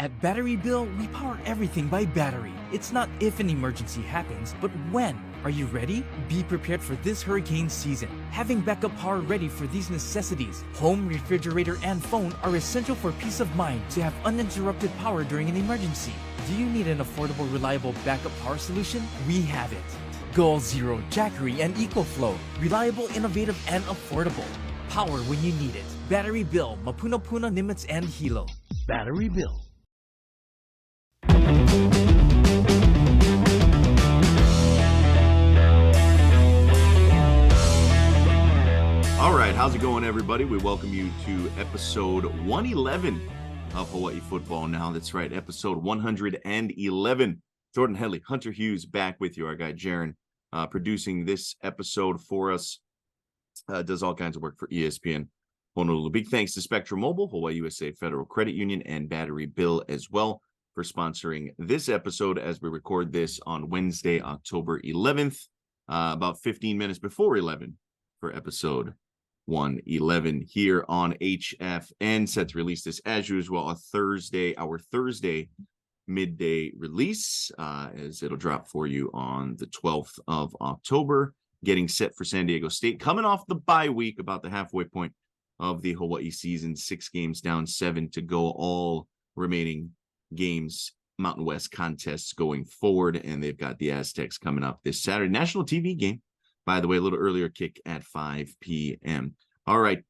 At Battery Bill, we power everything by battery. It's not if an emergency happens, but when. Are you ready? Be prepared for this hurricane season. Having backup power ready for these necessities, home, refrigerator, and phone are essential for peace of mind to have uninterrupted power during an emergency. Do you need an affordable, reliable backup power solution? We have it. Goal Zero, Jackery, and EcoFlow. Reliable, innovative, and affordable. Power when you need it. Battery Bill, Mapuna-Puna, Nimitz, and Hilo. Battery Bill. All right, how's it going, everybody? We welcome you to episode 111 of Hawaii Football Now. That's right, episode 111. Jordan Headley, Hunter Hughes back with you. Our guy Jaron producing this episode for us. Does all kinds of work for ESPN Honolulu. Big thanks to Spectrum Mobile, Hawaii USA Federal Credit Union, and Battery Bill as well for sponsoring this episode as we record this on Wednesday, October 11th, about 15 minutes before 11 for episode 111 here on HFN. Set to release this as usual on Thursday, our Thursday midday release, as it'll drop for you on the 12th of October. Getting set for San Diego State, coming off the bye week, about the halfway point of the Hawaii season. 6 games down, 7 to go. All remaining games, Mountain West contests going forward, and they've got the Aztecs coming up this Saturday. National TV game, by the way, a little earlier kick at 5 p.m. All right,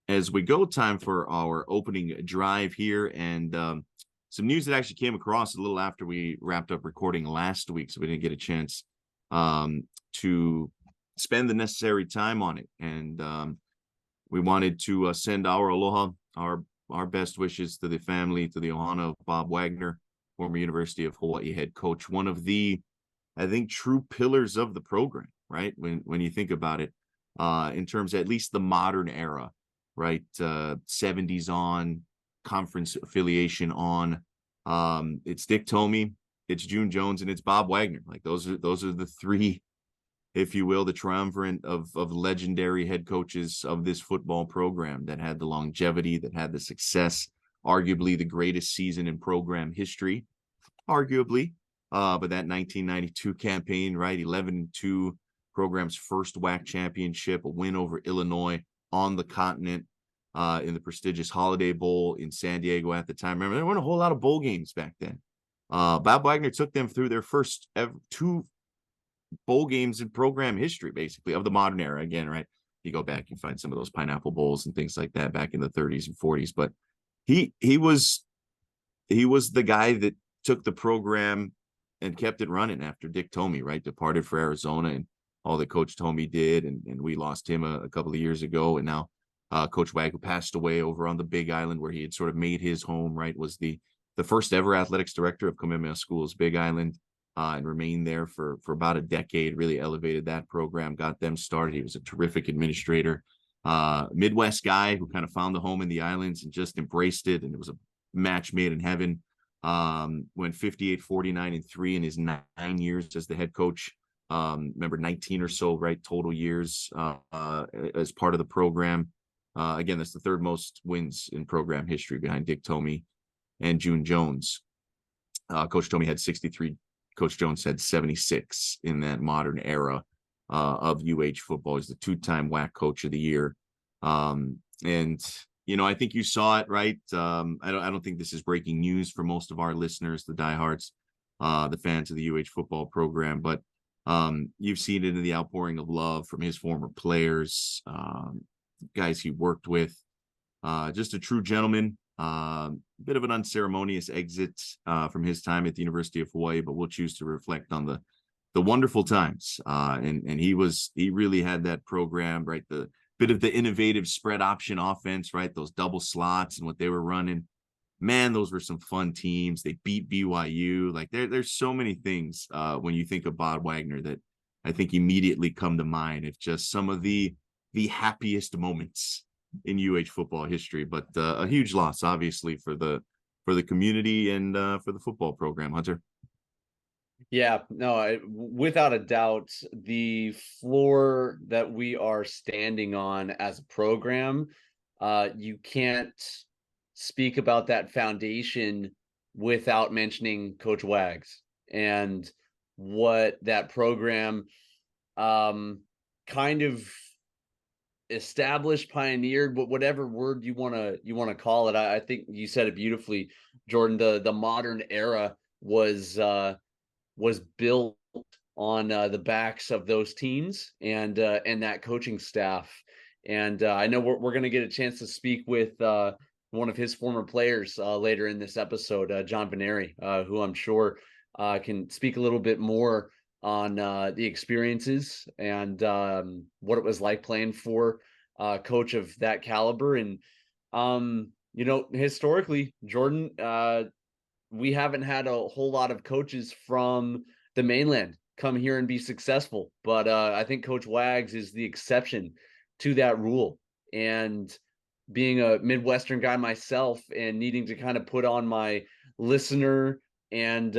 as we go, time for our opening drive here, and some news that actually came across a little after we wrapped up recording last week, so we didn't get a chance to spend the necessary time on it. And we wanted to send our aloha, our best wishes to the family, to the ohana of Bob Wagner, former University of Hawaii head coach, one of the, I think, true pillars of the program, right? When you think about it, in terms of at least the modern era, right? 70s on, conference affiliation on. It's Dick Tomey, it's June Jones, and it's Bob Wagner. Like those are the three, if you will, the triumvirate of legendary head coaches of this football program that had the longevity, that had the success, arguably the greatest season in program history, arguably. But that 1992 campaign, right? 11-2, program's first WAC championship, a win over Illinois on the continent, in the prestigious Holiday Bowl in San Diego at the time. Remember, there weren't a whole lot of bowl games back then. Bob Wagner took them through their first 2 bowl games in program history, basically, of the modern era. Again, right? You go back, you find some of those Pineapple Bowls and things like that back in the 30s and 40s. But he was the guy that took the program and kept it running after Dick Tomey, right? Departed for Arizona, and all that Coach Tomey did, and we lost him a couple of years ago. And now Coach Wag, who passed away over on the Big Island, where he had sort of made his home, right? Was the first ever athletics director of Kamehameha School's Big Island, and remained there for about a decade, really elevated that program, got them started. He was a terrific administrator, Midwest guy who kind of found the home in the islands and just embraced it. And it was a match made in heaven. Went 58, 49-3 in his 9 years as the head coach. Remember, 19 or so, right, total years as part of the program. Again, that's the 3rd most wins in program history behind Dick Tomey and June Jones. Coach Tomey had 63. Coach Jones had 76 in that modern era of UH football. He's the 2-time WAC Coach of the Year. And, you know, I think you saw it, right? I don't think this is breaking news for most of our listeners, the diehards, the fans of the UH football program. But you've seen it in the outpouring of love from his former players, guys he worked with. Just a true gentleman. Bit of an unceremonious exit from his time at the University of Hawaii, but we'll choose to reflect on the wonderful times. And he really had that program, right? The bit of the innovative spread option offense, right? Those double slots and what they were running. Man, those were some fun teams. They beat BYU. Like there's so many things when you think of Bob Wagner that I think immediately come to mind. It's just some of the happiest moments in UH football history, but a huge loss, obviously, for the community and for the football program. Hunter. Yeah, no, without a doubt, the floor that we are standing on as a program, you can't speak about that foundation without mentioning Coach Wags and what that program kind of established, pioneered, whatever word you want to call it. I think you said it beautifully, Jordan. The modern era was built on the backs of those teams and that coaching staff. And I know we're going to get a chance to speak with one of his former players later in this episode, John Veneri, who I'm sure can speak a little bit more on the experiences and what it was like playing for a coach of that caliber. And historically, Jordan, we haven't had a whole lot of coaches from the mainland come here and be successful, but I think Coach Wags is the exception to that rule. And being a Midwestern guy myself and needing to kind of put on my listener and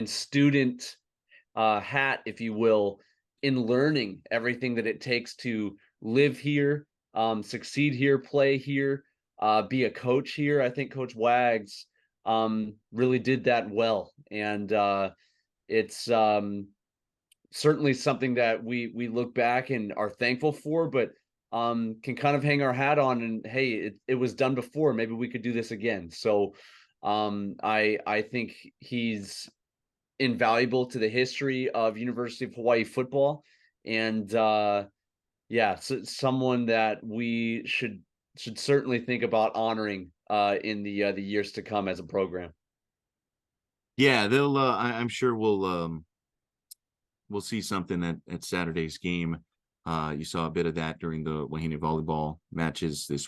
student hat, if you will, in learning everything that it takes to live here, succeed here, play here, be a coach here. I think Coach Wags really did that well. And it's certainly something that we look back and are thankful for, but can kind of hang our hat on and, hey, it was done before. Maybe we could do this again. So I think he's invaluable to the history of University of Hawaii football. And so someone that we should certainly think about honoring in the years to come as a program. Yeah, they'll. I'm sure we'll see something at Saturday's game. You saw a bit of that during the Wahine volleyball matches this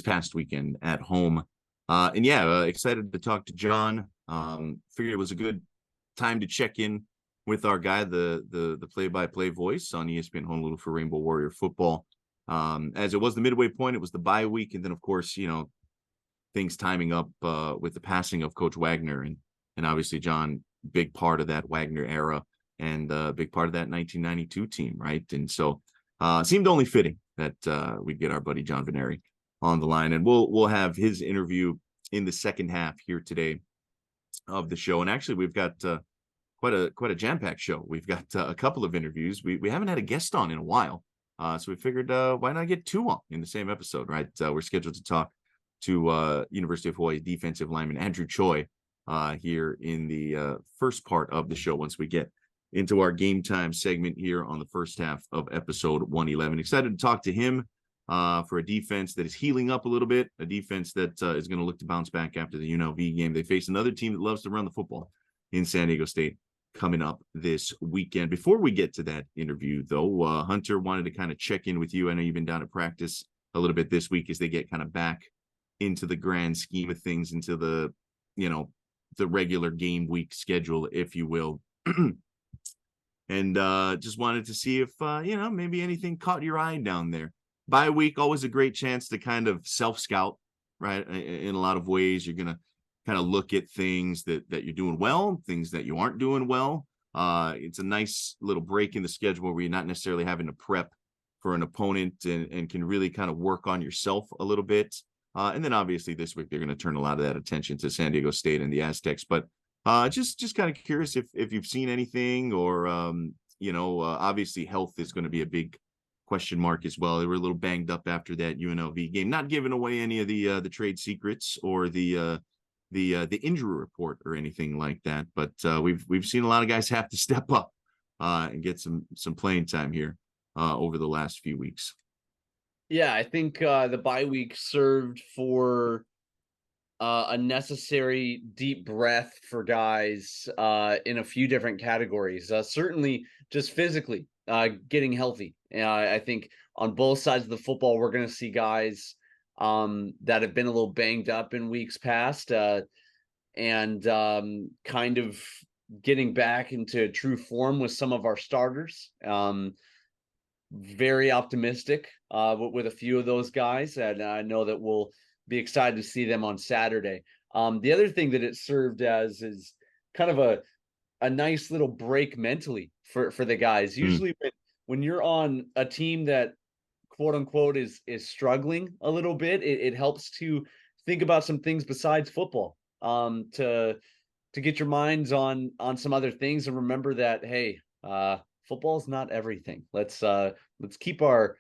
past weekend at home. Excited to talk to John. Figured it was a good time to check in with our guy, the play-by-play voice on ESPN Honolulu for Rainbow Warrior football. As it was the midway point, it was the bye week, and then of course, things timing up with the passing of Coach Wagner, and obviously John, big part of that Wagner era and big part of that 1992 team, right? And so seemed only fitting that we'd get our buddy John Veneri on the line, and we'll have his interview in the second half here today of the show. And actually, we've got quite a jam-packed show. We've got a couple of interviews. We haven't had a guest on in a while, so we figured why not get two on in the same episode, right? We're scheduled to talk to University of Hawaii defensive lineman Andrew Choi here in the first part of the show once we get into our game time segment here on the first half of episode 111. Excited to talk to him for a defense that is healing up a little bit, a defense that is going to look to bounce back after the UNLV game. They face another team that loves to run the football in San Diego State coming up this weekend. Before we get to that interview, though, Hunter wanted to kind of check in with you. I know you've been down at practice a little bit this week as they get kind of back into the grand scheme of things, into the regular game week schedule, if you will. And just wanted to see if maybe anything caught your eye down there. Bye week, always a great chance to kind of self-scout, right? In a lot of ways, you're gonna kind of look at things that you're doing well, things that you aren't doing well. It's a nice little break in the schedule where you're not necessarily having to prep for an opponent and can really kind of work on yourself a little bit. And then obviously this week, they're going to turn a lot of that attention to San Diego State and the Aztecs. But just kind of curious if you've seen anything or, obviously health is going to be a big question mark as well. They were a little banged up after that UNLV game, not giving away any of the trade secrets or the injury report or anything like that. But we've seen a lot of guys have to step up and get some playing time here over the last few weeks. Yeah, I think the bye week served for a necessary deep breath for guys in a few different categories. Certainly just physically getting healthy. I think on both sides of the football, we're going to see guys that have been a little banged up in weeks past and kind of getting back into true form with some of our starters. Very optimistic with a few of those guys, and I know that we'll be excited to see them on Saturday. The other thing that it served as is kind of a nice little break mentally for the guys. Usually when you're on a team that quote unquote is struggling a little bit, it helps to think about some things besides football, to get your minds on some other things, and remember that, hey, football is not everything. Let's keep our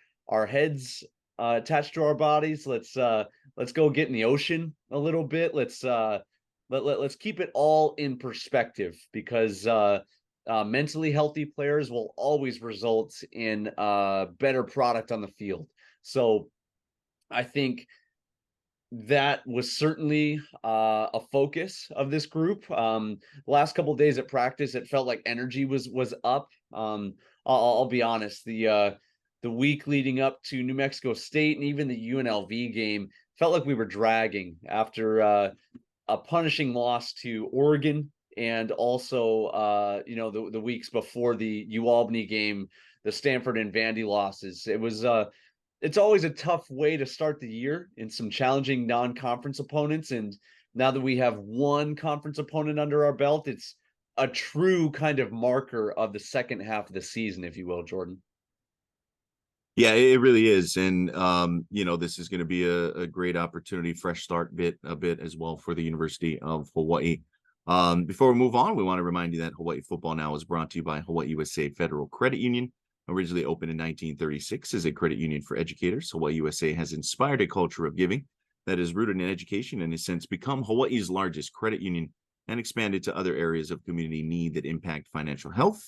heads attached to our bodies. Let's go get in the ocean a little bit. Let's keep it all in perspective, because mentally healthy players will always result in a better product on the field. So I think that was certainly a focus of this group. Last couple of days at practice, it felt like energy was up. I'll be honest, the week leading up to New Mexico State and even the UNLV game felt like we were dragging after a punishing loss to Oregon, and also the weeks before the UAlbany game, the Stanford and Vandy losses. It's always a tough way to start the year in some challenging non-conference opponents. And now that we have one conference opponent under our belt, it's a true kind of marker of the second half of the season, if you will, Jordan. Yeah, it really is. And, this is going to be a great opportunity, fresh start a bit as well for the University of Hawaii. Before we move on, we want to remind you that Hawaii Football Now is brought to you by Hawaii USA Federal Credit Union. Originally opened in 1936 as a credit union for educators, Hawaii USA has inspired a culture of giving that is rooted in education and has since become Hawaii's largest credit union and expanded to other areas of community need that impact financial health,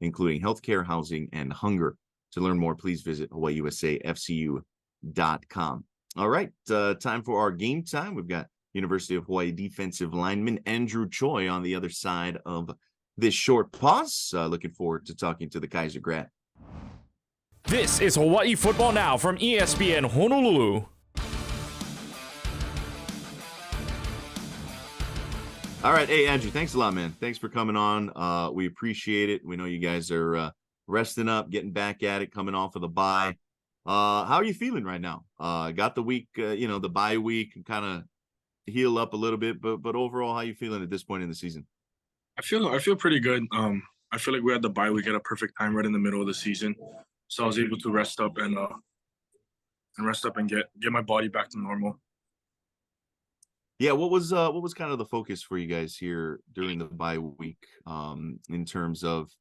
including healthcare, housing, and hunger. To learn more, please visit hawaiiusafcu.com. All right, time for our game time. We've got University of Hawaii defensive lineman Andrew Choi on the other side of this short pause. Looking forward to talking to the Kaiser grad. This is Hawaii Football Now from ESPN Honolulu. All right. Hey, Andrew, thanks a lot, man. Thanks for coming on. We appreciate it. We know you guys are resting up, getting back at it, coming off of the bye. How are you feeling right now? Got the week, the bye week, and kind of heal up a little bit, but overall, how are you feeling at this point in the season? I feel pretty good. I feel like we had the bye week at a perfect time right in the middle of the season. So I was able to rest up and get my body back to normal. Yeah, what was kind of the focus for you guys here during the bye week, in terms of,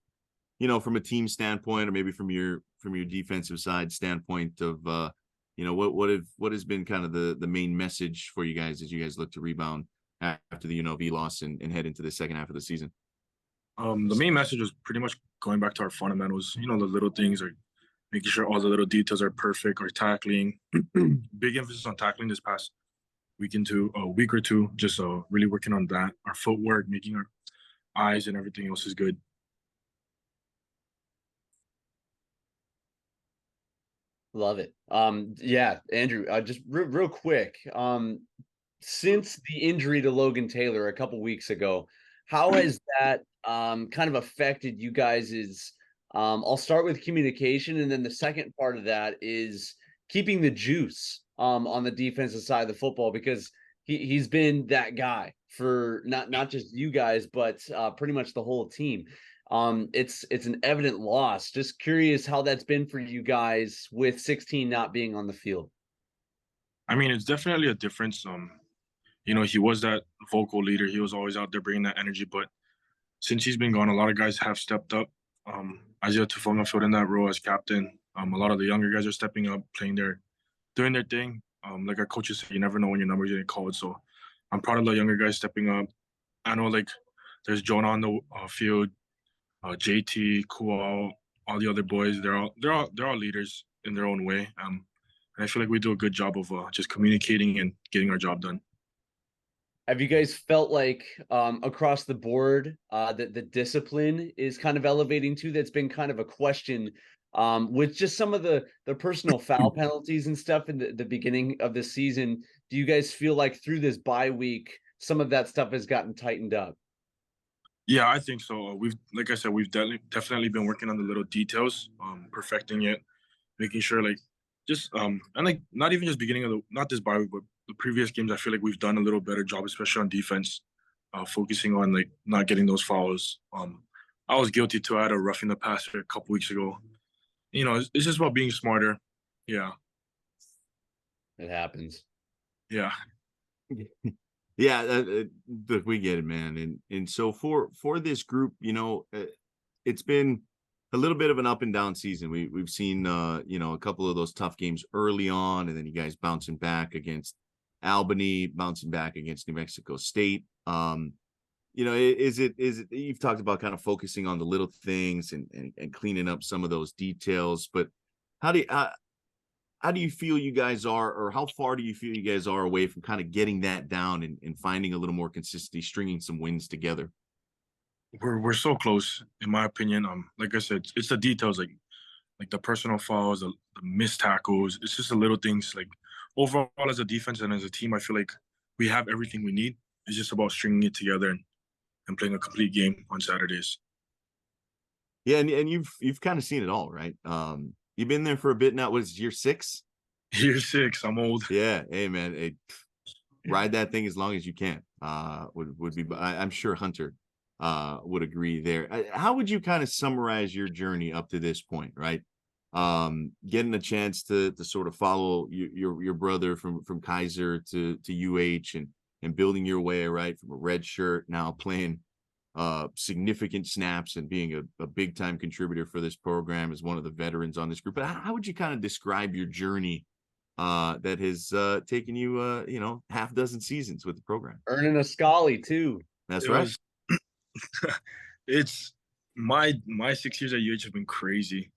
from a team standpoint, or maybe from your defensive side standpoint of, what has been kind of the main message for you guys as you guys look to rebound after the UNLV loss and head into the second half of the season? The main message was pretty much going back to our fundamentals, the little things, like making sure all the little details are perfect, or tackling. Big emphasis on tackling this past week or two, just really working on that. Our footwork, making our eyes and everything else is good. Love it. Yeah, Andrew, just real quick. Since the injury to Logan Taylor a couple weeks ago, how has that kind of affected you guys'? I'll start with communication, and then the second part of that is keeping the juice on the defensive side of the football, because he's been that guy for not just you guys, but pretty much the whole team. It's an evident loss. Just curious how that's been for you guys with 16 not being on the field. I mean, it's definitely a difference. He was that vocal leader. He was always out there bringing that energy. But since he's been gone, a lot of guys have stepped up. Isaiah Tufonga filled in that role as captain. A lot of the younger guys are stepping up, doing their thing. Like our coaches say, you never know when your number's getting called. So I'm proud of the younger guys stepping up. I know, there's Jonah on the field, JT, Kual, all the other boys. They're all leaders in their own way. And I feel like we do a good job of just communicating and getting our job done. Have you guys felt like across the board that the discipline is kind of elevating too? That's been kind of a question with just some of the personal foul penalties and stuff in the beginning of the season. Do you guys feel like through this bye week, some of that stuff has gotten tightened up? Yeah, I think so. We've definitely been working on the little details, perfecting it, making sure not even just beginning of not this bye week, but the previous games. I feel like we've done a little better job, especially on defense, focusing on not getting those fouls. I was guilty too. I had a roughing the passer a couple weeks ago. It's just about being smarter. Yeah. It happens. Yeah. Yeah, look, we get it, man. And so for this group, it's been a little bit of an up and down season. We've seen a couple of those tough games early on, and then you guys bouncing back against Albany, bouncing back against New Mexico State. Is it you've talked about kind of focusing on the little things and cleaning up some of those details, but how do you feel you guys are, or how far do you feel you guys are away from kind of getting that down and finding a little more consistency, stringing some wins together? We're so close, in my opinion. Like I said, it's the details, like the personal fouls, the missed tackles. It's just the little things. Like overall, as a defense and as a team, I feel like we have everything we need. It's just about stringing it together and playing a complete game on Saturdays. Yeah, and you've kind of seen it all, right? You've been there for a bit now. What is it, year 6? Year 6, I'm old. Yeah, hey man, ride that thing as long as you can. Would be. I'm sure Hunter would agree there. How would you kind of summarize your journey up to this point, right? Getting a chance to sort of follow your brother from Kaiser to UH and building your way, right, from a red shirt, now playing significant snaps and being a big time contributor for this program as one of the veterans on this group. But how would you kind of describe your journey that has taken you half dozen seasons with the program? Earning a Scully too. That's right. It's my 6 years at UH have been crazy.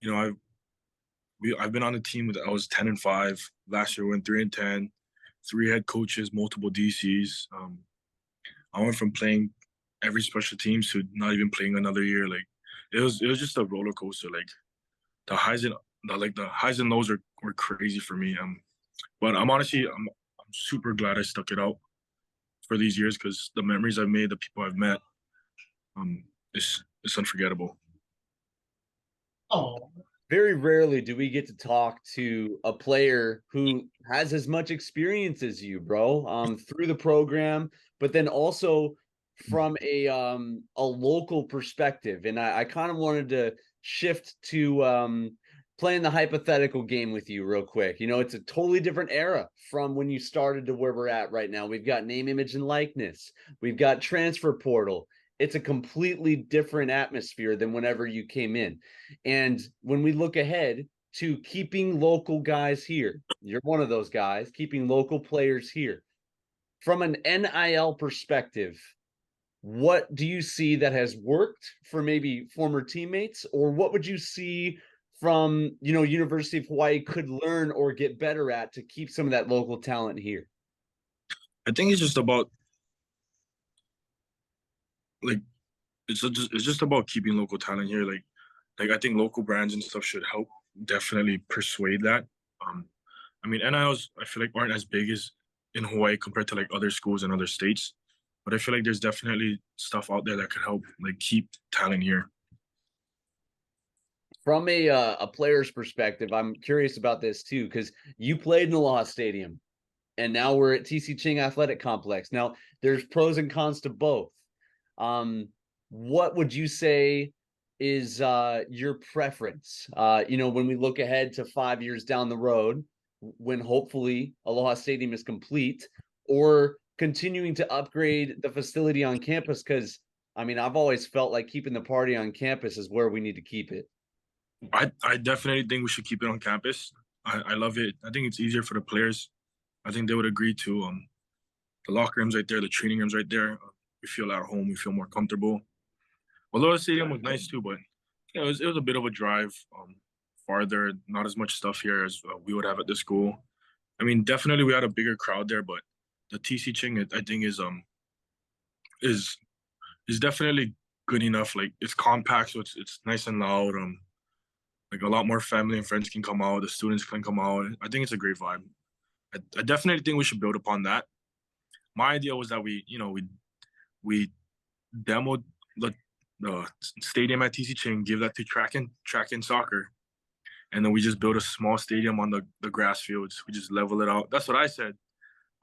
I've been on the team I was 10-5. Last year we went 3-10, 3 head coaches, multiple DCs. I went from playing every special teams to not even playing another year. Like it was just a roller coaster. Like the highs and lows were crazy for me. But I'm super glad I stuck it out for these years, because the memories I've made, the people I've met, it's unforgettable. Oh, very rarely do we get to talk to a player who has as much experience as you, bro, through the program, but then also from a local perspective. And I kind of wanted to shift to playing the hypothetical game with you real quick. It's a totally different era from when you started to where we're at right now. We've got name, image, and likeness. We've got transfer portal. It's a completely different atmosphere than whenever you came in. And when we look ahead to keeping local guys here, you're one of those guys, keeping local players here. From an NIL perspective, what do you see that has worked for maybe former teammates, or what would you see from, University of Hawaii could learn or get better at to keep some of that local talent here? I think it's just about it's just about keeping local talent here. Like I think local brands and stuff should help definitely persuade that. NILs I feel like aren't as big as in Hawaii compared to like other schools in other states, but I feel like there's definitely stuff out there that could help like keep talent here. From a player's perspective, I'm curious about this too, because you played in Aloha Stadium, and now we're at TC Ching Athletic Complex. Now, there's pros and cons to both. What would you say is your preference? When we look ahead to 5 years down the road, when hopefully Aloha Stadium is complete, or continuing to upgrade the facility on campus? Because I've always felt like keeping the party on campus is where we need to keep it. I definitely think we should keep it on campus. I love it. I think it's easier for the players. I think they would agree too. The locker room's right there, the training room's right there. We feel at home. We feel more comfortable. Although the stadium was nice too, but it was a bit of a drive farther. Not as much stuff here as we would have at the school. Definitely we had a bigger crowd there, but the TC Ching I think is definitely good enough. Like it's compact, so it's nice and loud. Like a lot more family and friends can come out. The students can come out. I think it's a great vibe. I definitely think we should build upon that. My idea was that we demoed the stadium at TC Ching, give that to track and soccer, and then we just build a small stadium on the grass fields. We just level it out. That's what I said.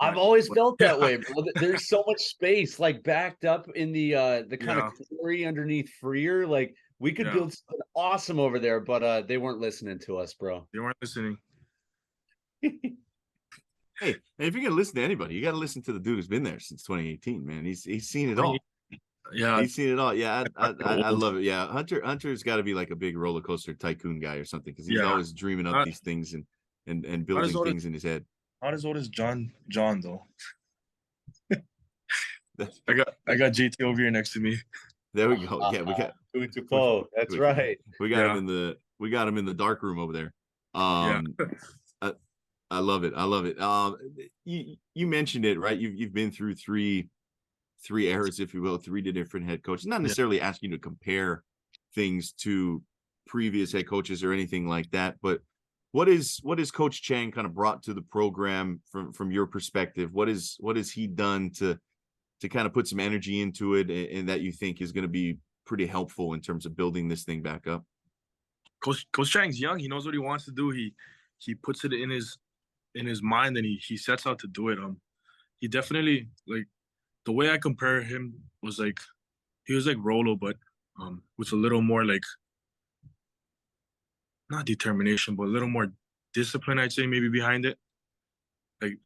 I've always felt that way, bro. There's so much space, like backed up in the kind of quarry underneath Freer. Like we could build something awesome over there, but they weren't listening to us, bro. They weren't listening. Hey, and if you're gonna listen to anybody, you got to listen to the dude who's been there since 2018. Man, he's seen it all. Yeah, He's seen it all. Yeah, I old. love it. Yeah, Hunter's got to be like a big roller coaster tycoon guy or something, because he's Yeah, always dreaming up not these things and not as building old as things in his head. not as old as John though. I got JT over here next to me. There we go. Yeah, That's we, right. we got him Yeah, in the dark room over there. yeah, I, I love it. I love it. You mentioned it, right? You've been through three eras, if you will, three different head coaches. Not necessarily asking you to compare things to previous head coaches or anything like that, but what is Coach Chang kind of brought to the program from your perspective? What has he done to kind of put some energy into it, and that you think is going to be pretty helpful in terms of building this thing back up? Coach Chang's young. He knows what he wants to do. He puts it in his mind, and he sets out to do it. He definitely, like, the way I compare him was like he was like Rolo, but with a little more, like, not determination, but a little more discipline, I'd say, maybe behind it. Like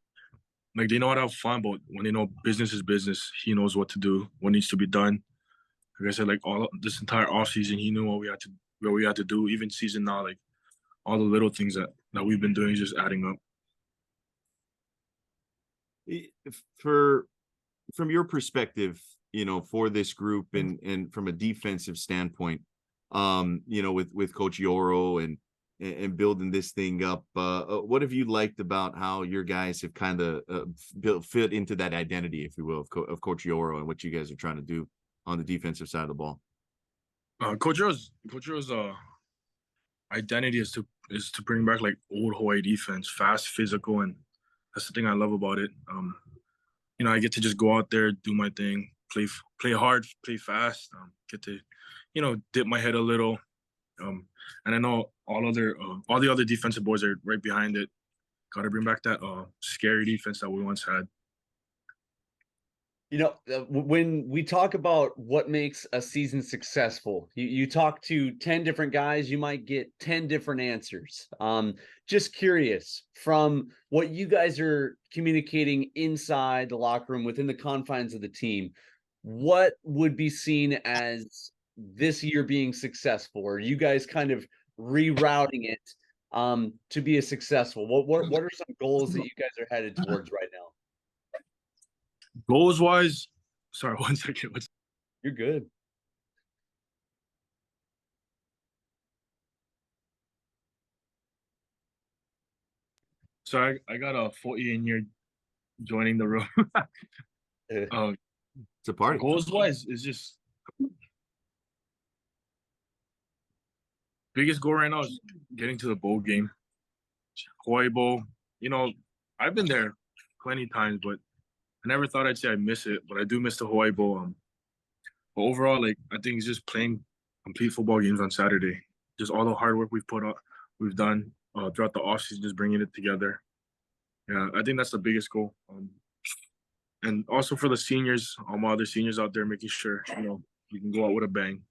like they know how to have fun, but when they know business is business, he knows what to do, what needs to be done. Like I said, like all this entire offseason, he knew what we had to do. Even season now, like all the little things that we've been doing is just adding up. From your perspective, for this group and from a defensive standpoint, with Coach Yoro and building this thing up, what have you liked about how your guys have kind of fit into that identity, if you will, of Coach Yoro, and what you guys are trying to do on the defensive side of the ball? Coach Ro's identity is to bring back like old Hawaii defense, fast, physical, and that's the thing I love about it. I get to just go out there, do my thing, play hard, play fast, get to, dip my head a little. And I know all the other defensive boys are right behind it. Got to bring back that scary defense that we once had. When we talk about what makes a season successful, you talk to 10 different guys, you might get 10 different answers. Just curious, from what you guys are communicating inside the locker room, within the confines of the team, what would be seen as this year being successful? Or are you guys kind of rerouting it to be a successful? What are some goals that you guys are headed towards right now? Goals wise, sorry, 1 second. You're good. So I got a 40 in here joining the room. It's a party. Goals wise is just biggest goal right now is getting to the bowl game. Hawaii Bowl. I've been there plenty times, but I never thought I'd say I miss it, but I do miss the Hawaii Bowl. But overall, like, I think it's just playing complete football games on Saturday. Just all the hard work we've done throughout the offseason, just bringing it together. Yeah, I think that's the biggest goal. And also for the seniors, all my other seniors out there, making sure, we can go out with a bang.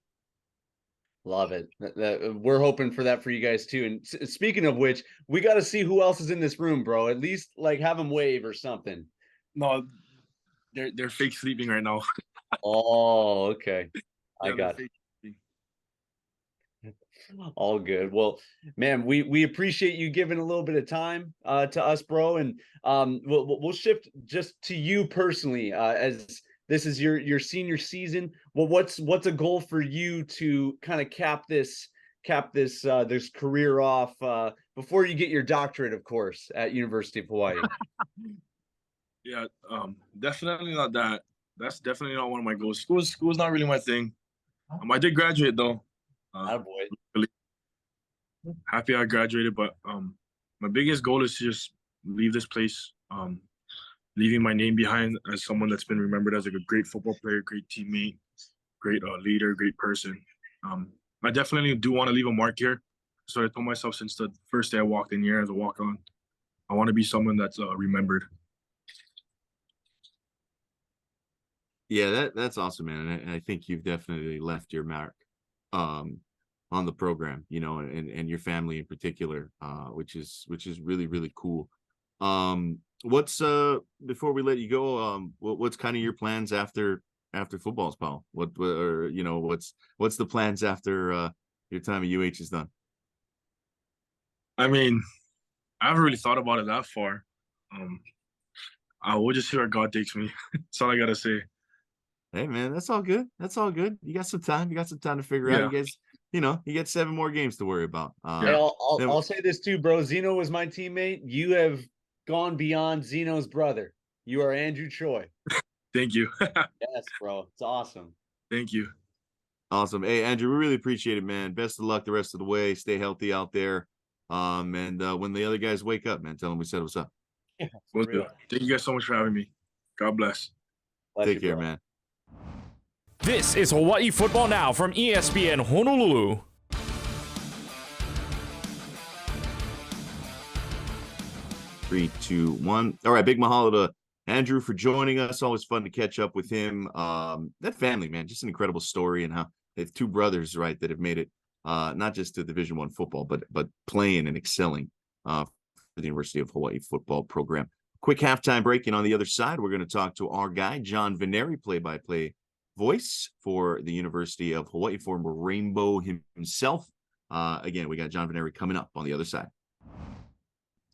Love it. We're hoping for that for you guys too. And speaking of which, we got to see who else is in this room, bro. At least like have them wave or something. No, they're fake sleeping right now. Oh, okay. I Yeah, got it. All good. Well, man, we appreciate you giving a little bit of time to us, bro. And we'll shift just to you personally, as this is your senior season. Well, what's a goal for you to kind of cap this career off before you get your doctorate, of course, at University of Hawaii? Yeah, definitely not that. That's definitely not one of my goals. School's not really my thing. I did graduate though. Boy. Really happy I graduated, but my biggest goal is to just leave this place, leaving my name behind as someone that's been remembered as like a great football player, great teammate, great leader, great person. I definitely do want to leave a mark here. So I told myself since the first day I walked in here as a walk-on, I want to be someone that's remembered. Yeah, that's awesome, man. And I think you've definitely left your mark on the program, and your family in particular, which is really, really cool. What's before we let you go, what's kind of your plans after football's pal? What's the plans after your time at UH is done? I mean, I haven't really thought about it that far. I will just see where God takes me. That's all I gotta say. Hey man, that's all good. That's all good. You got some time. You got some time to figure out. You guys, you get 7 more games to worry about. Hey, I'll say this too, bro. Zeno was my teammate. You have gone beyond Zeno's brother. You are Andrew Choi. Thank you. Yes, bro. It's awesome. Thank you. Awesome. Hey, Andrew, we really appreciate it, man. Best of luck the rest of the way. Stay healthy out there. And when the other guys wake up, man, tell them we said what's up. Yeah, Will do. Thank you guys so much for having me. God bless. Take care, man. This is Hawaii Football Now from ESPN Honolulu. Three, two, one. All right, big mahalo to Andrew for joining us. Always fun to catch up with him. That family, man, just an incredible story, and how they have 2 brothers, right, that have made it not just to Division I football, but playing and excelling for the University of Hawaii football program. Quick halftime break, and on the other side, we're going to talk to our guy, John Veneri, play-by-play voice for the University of Hawaii, former Rainbow himself. Again, we got John Veneri coming up on the other side.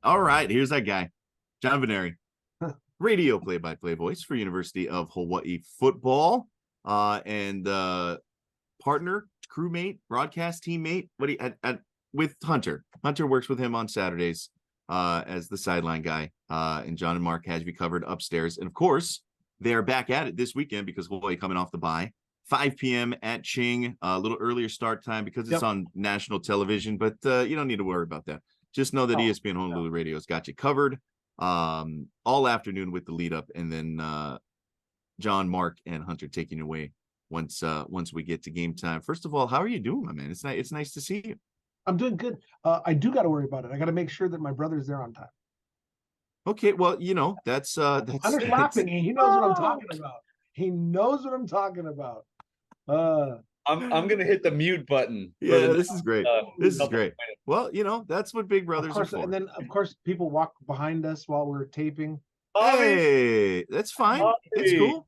All right, here's that guy, John Veneri, radio play-by-play voice for University of Hawaii football, and partner, crewmate, broadcast teammate. With Hunter. Hunter works with him on Saturdays as the sideline guy. And John and Mark has you covered upstairs. And of course, they are back at it this weekend because Hawaii coming off the bye. 5 p.m. at Ching, a little earlier start time because it's on national television, but you don't need to worry about that. Just know that ESPN Honolulu Radio has got you covered all afternoon with the lead up, and then John, Mark, and Hunter taking you away once we get to game time. First of all, how are you doing, my man? It's nice to see you. I'm doing good. I do got to worry about it. I got to make sure that my brother's there on time. Okay, well, that's Hunter's laughing. He knows what I'm talking about. He knows what I'm talking about. I'm gonna hit the mute button. Yeah, this is great. This is great. Well, that's what big brothers are for. And then, of course, people walk behind us while we're taping. Hey, that's fine. It's cool.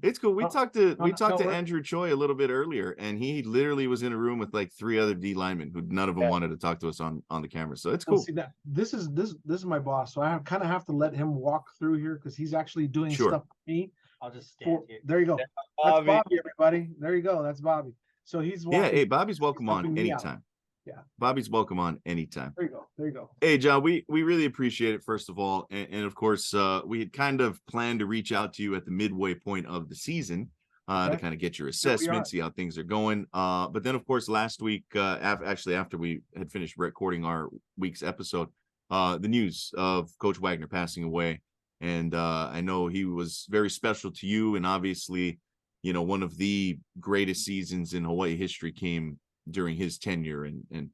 It's cool. We talked to we're- Andrew Choi a little bit earlier, and he literally was in a room with like 3 other D linemen who none of them wanted to talk to us on the camera. So it's cool. See, this is my boss, so I kind of have to let him walk through here because he's actually doing stuff for me. I'll just stand here. There you go. That's Bobby, everybody. There you go. That's Bobby. So he's walking. Yeah. Hey, Bobby's welcome on anytime. Yeah. Bobby's welcome on anytime. There you go. Hey, John, we really appreciate it, first of all. And of course, we had kind of planned to reach out to you at the midway point of the season to kind of get your assessment, see how things are going. But then, of course, last week, after we had finished recording our week's episode, the news of Coach Wagner passing away. And I know he was very special to you. And obviously, one of the greatest seasons in Hawaii history came during his tenure, and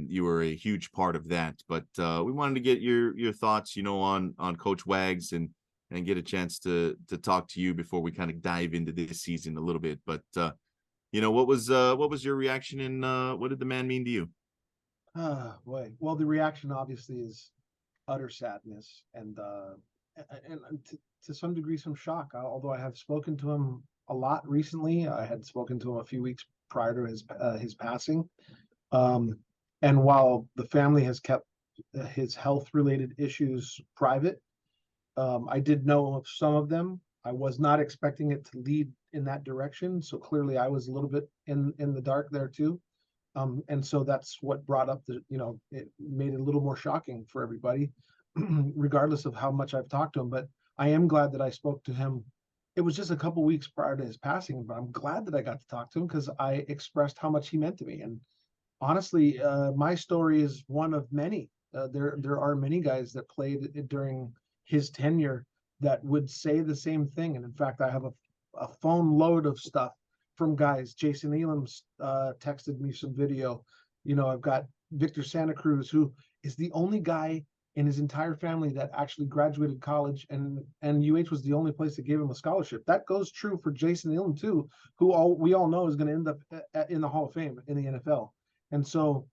you were a huge part of that. But we wanted to get your thoughts, on Coach Wags and get a chance to talk to you before we kind of dive into this season a little bit. But what was your reaction, and what did the man mean to you? Boy. Well, the reaction obviously is utter sadness and to some degree some shock. Although I have spoken to him a lot recently, I had spoken to him a few weeks prior to his passing. And while the family has kept his health-related issues private, I did know of some of them. I was not expecting it to lead in that direction, so clearly I was a little bit in the dark there too. And so that's what brought up it made it a little more shocking for everybody, regardless of how much I've talked to him. But I am glad that I spoke to him. It was just a couple weeks prior to his passing, but I'm glad that I got to talk to him because I expressed how much he meant to me. And honestly, my story is one of many. There are many guys that played during his tenure that would say the same thing. And in fact, I have a phone load of stuff from guys. Jason Elam's texted me some video. I've got Victor Santa Cruz, who is the only guy in his entire family that actually graduated college, and UH was the only place that gave him a scholarship. That goes true for Jason Elam too, who we all know is going to end up in the Hall of Fame in the NFL. And so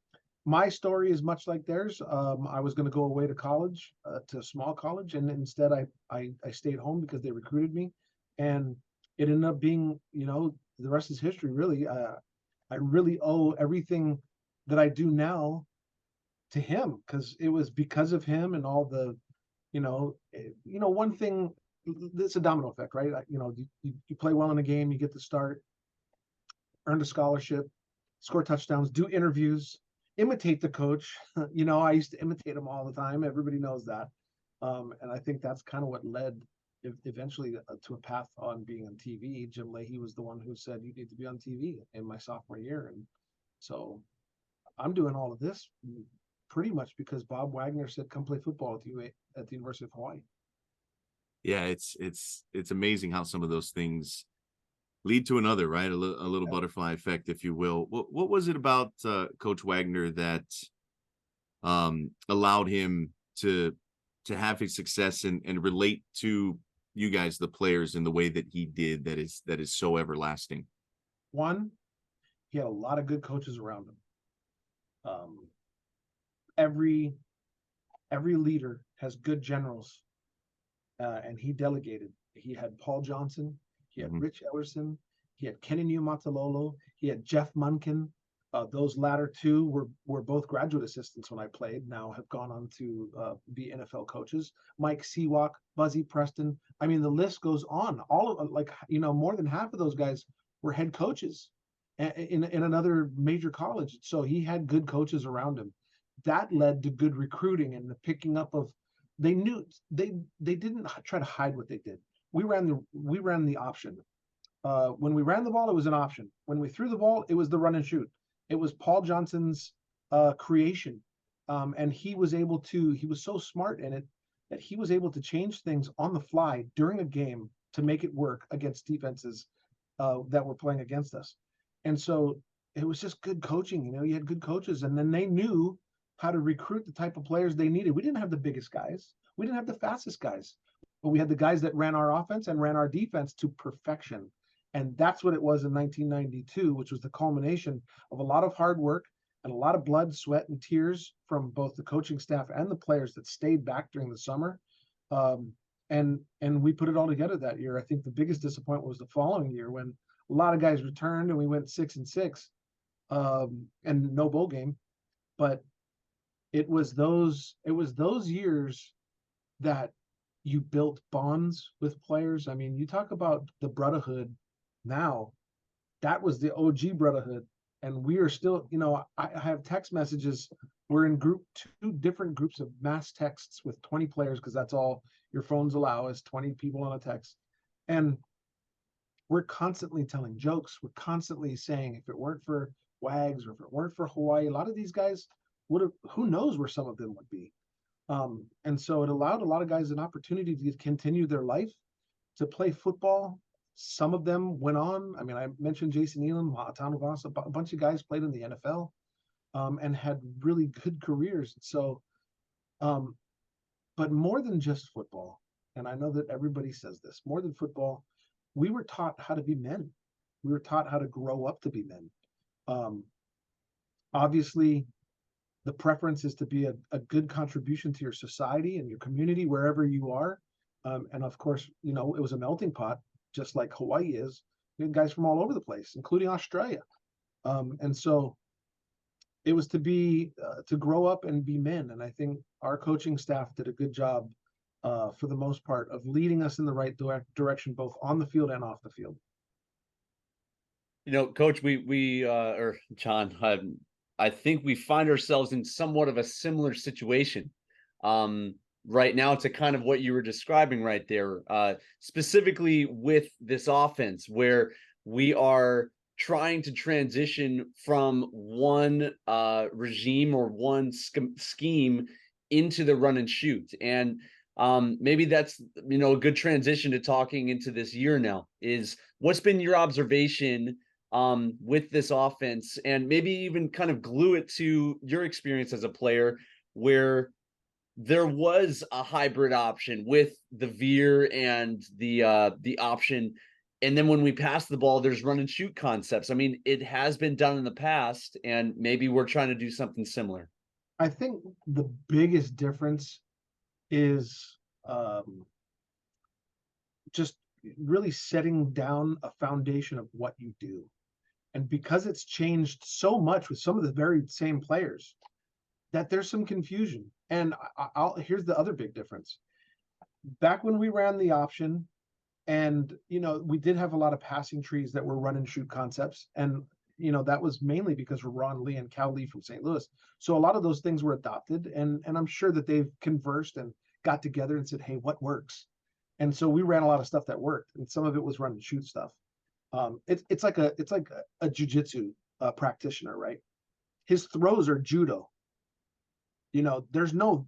my story is much like theirs. I was going to go away to college, to a small college, and instead I stayed home because they recruited me, and it ended up being, the rest is history. Really, I really owe everything that I do now to him, because it was because of him and all the, one thing. It's a domino effect, right? You play well in a game, you get the start, earn a scholarship, score touchdowns, do interviews, imitate the coach. I used to imitate him all the time. Everybody knows that. And I think that's kind of what led eventually to a path on being on TV. Jim Leahy was the one who said, you need to be on TV in my sophomore year. And so I'm doing all of this pretty much because Bob Wagner said, come play football at the University of Hawaii. Yeah, it's amazing how some of those things lead to another, right? A little butterfly effect, if you will. What was it about Coach Wagner that allowed him to have his success and relate to you guys, the players, in the way that he did that is so everlasting? One, he had a lot of good coaches around him. Every leader has good generals, and he delegated. He had Paul Johnson, he had Rich Ellerson, he had Kenny Niumatalolo, he had Jeff Munkin. Those latter two were both graduate assistants when I played, now have gone on to be NFL coaches. Mike Sewak, Buzzy Preston. I mean, the list goes on. All of, more than half of those guys were head coaches in another major college. So he had good coaches around him. That led to good recruiting and the picking up of. They knew they didn't try to hide what they did. We ran the option. When we ran the ball, it was an option. When we threw the ball, it was the run and shoot. It was Paul Johnson's creation, and he was so smart in it that he was able to change things on the fly during a game to make it work against defenses that were playing against us. And so it was just good coaching. You had good coaches, and then they knew how to recruit the type of players they needed. We didn't have the biggest guys. We didn't have the fastest guys, but we had the guys that ran our offense and ran our defense to perfection. And that's what it was in 1992, which was the culmination of a lot of hard work and a lot of blood, sweat, and tears from both the coaching staff and the players that stayed back during the summer. And we put it all together that year. I think the biggest disappointment was the following year when a lot of guys returned and we went 6-6 and no bowl game. But it was those years that you built bonds with players. I mean, you talk about the brotherhood now, that was the OG brotherhood. And we are still, I have text messages. We're in two different groups of mass texts with 20 players, because that's all your phones allow is 20 people on a text. And we're constantly telling jokes. We're constantly saying, if it weren't for Wags or if it weren't for Hawaii, a lot of these guys would have, who knows where some of them would be. And so it allowed a lot of guys an opportunity to continue their life, to play football. Some of them went on. I mean, I mentioned Jason Elam, Tanuvasa, a bunch of guys played in the NFL and had really good careers. So, but more than just football, and I know that everybody says this, more than football, we were taught how to be men. We were taught how to grow up to be men. Obviously, the preference is to be a good contribution to your society and your community, wherever you are. And of course, it was a melting pot, just like Hawaii is. We had guys from all over the place, including Australia. And so it was to grow up and be men. And I think our coaching staff did a good job for the most part of leading us in the right direction, both on the field and off the field. Coach, or John, I think we find ourselves in somewhat of a similar situation right now to kind of what you were describing right there, specifically with this offense, where we are trying to transition from one regime or one scheme into the run and shoot. And maybe that's, a good transition to talking into this year now. Is what's been your observation with this offense, and maybe even kind of glue it to your experience as a player, where there was a hybrid option with the veer and the option And then when we pass the ball, there's run and shoot concepts. I mean, it has been done in the past, and maybe we're trying to do something similar. I think the biggest difference is just really setting down a foundation of what you do. And because it's changed so much with some of the very same players, that there's some confusion. And here's the other big difference. Back when we ran the option, and we did have a lot of passing trees that were run and shoot concepts, and that was mainly because of Ron Lee and Cal Lee from St. Louis. So a lot of those things were adopted, and I'm sure that they've conversed and got together and said, hey, what works? And so we ran a lot of stuff that worked, and some of it was run and shoot stuff. It's like a jiu-jitsu practitioner, right? His throws are judo. There's no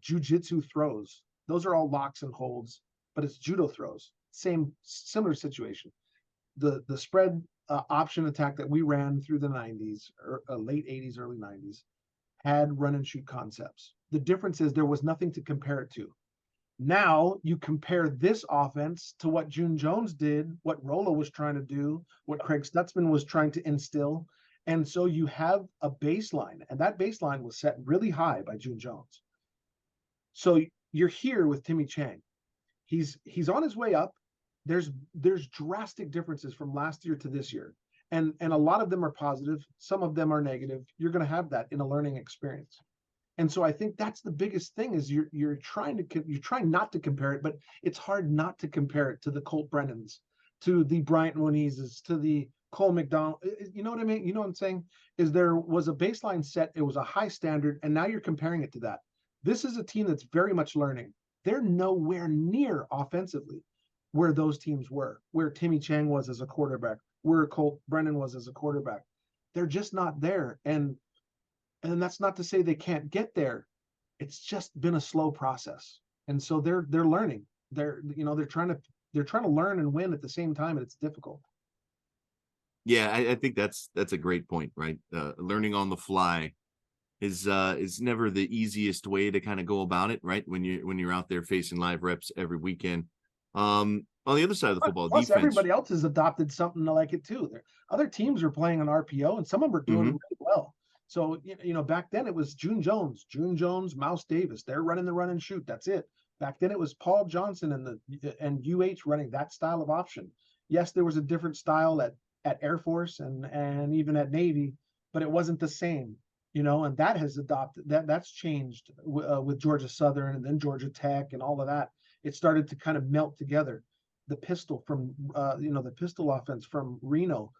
jiu-jitsu throws. Those are all locks and holds, but it's judo throws. Similar situation. The spread option attack that we ran through the 90s or late 80s, early 90s had run and shoot concepts. The difference is there was nothing to compare it to. Now you compare this offense to what June Jones did, what Rolo was trying to do, what Craig Stutzman was trying to instill. And so you have a baseline, and that baseline was set really high by June Jones. So you're here with Timmy Chang. He's on his way up. There's drastic differences from last year to this year. And a lot of them are positive. Some of them are negative. You're going to have that in a learning experience. And so I think that's the biggest thing is you're trying not to compare it, but it's hard not to compare it to the Colt Brennans, to the Bryant Monizes, to the Cole McDonald. You know what I mean? You know what I'm saying? Is there was a baseline set, it was a high standard, and now you're comparing it to that. This is a team that's very much learning. They're nowhere near offensively where those teams were, where Timmy Chang was as a quarterback, where Colt Brennan was as a quarterback. They're just not there. And that's not to say they can't get there. It's just been a slow process. And so they're learning. They're trying to learn and win at the same time, and it's difficult. Yeah, I think that's a great point, right? Learning on the fly is never the easiest way to kind of go about it, right? When you're out there facing live reps every weekend. On the other side of the football, Plus defense. everybody else has adopted something like it too. Other teams are playing an RPO, and some of them are doing really well. So back then it was June Jones, Mouse Davis. They're running the run and shoot. That's it. Back then it was Paul Johnson and UH running that style of option. Yes, there was a different style at Air Force and even at Navy, but it wasn't the same. And that has adopted that's changed with Georgia Southern and then Georgia Tech and all of that. It started to kind of melt together. The pistol from the pistol offense from Reno.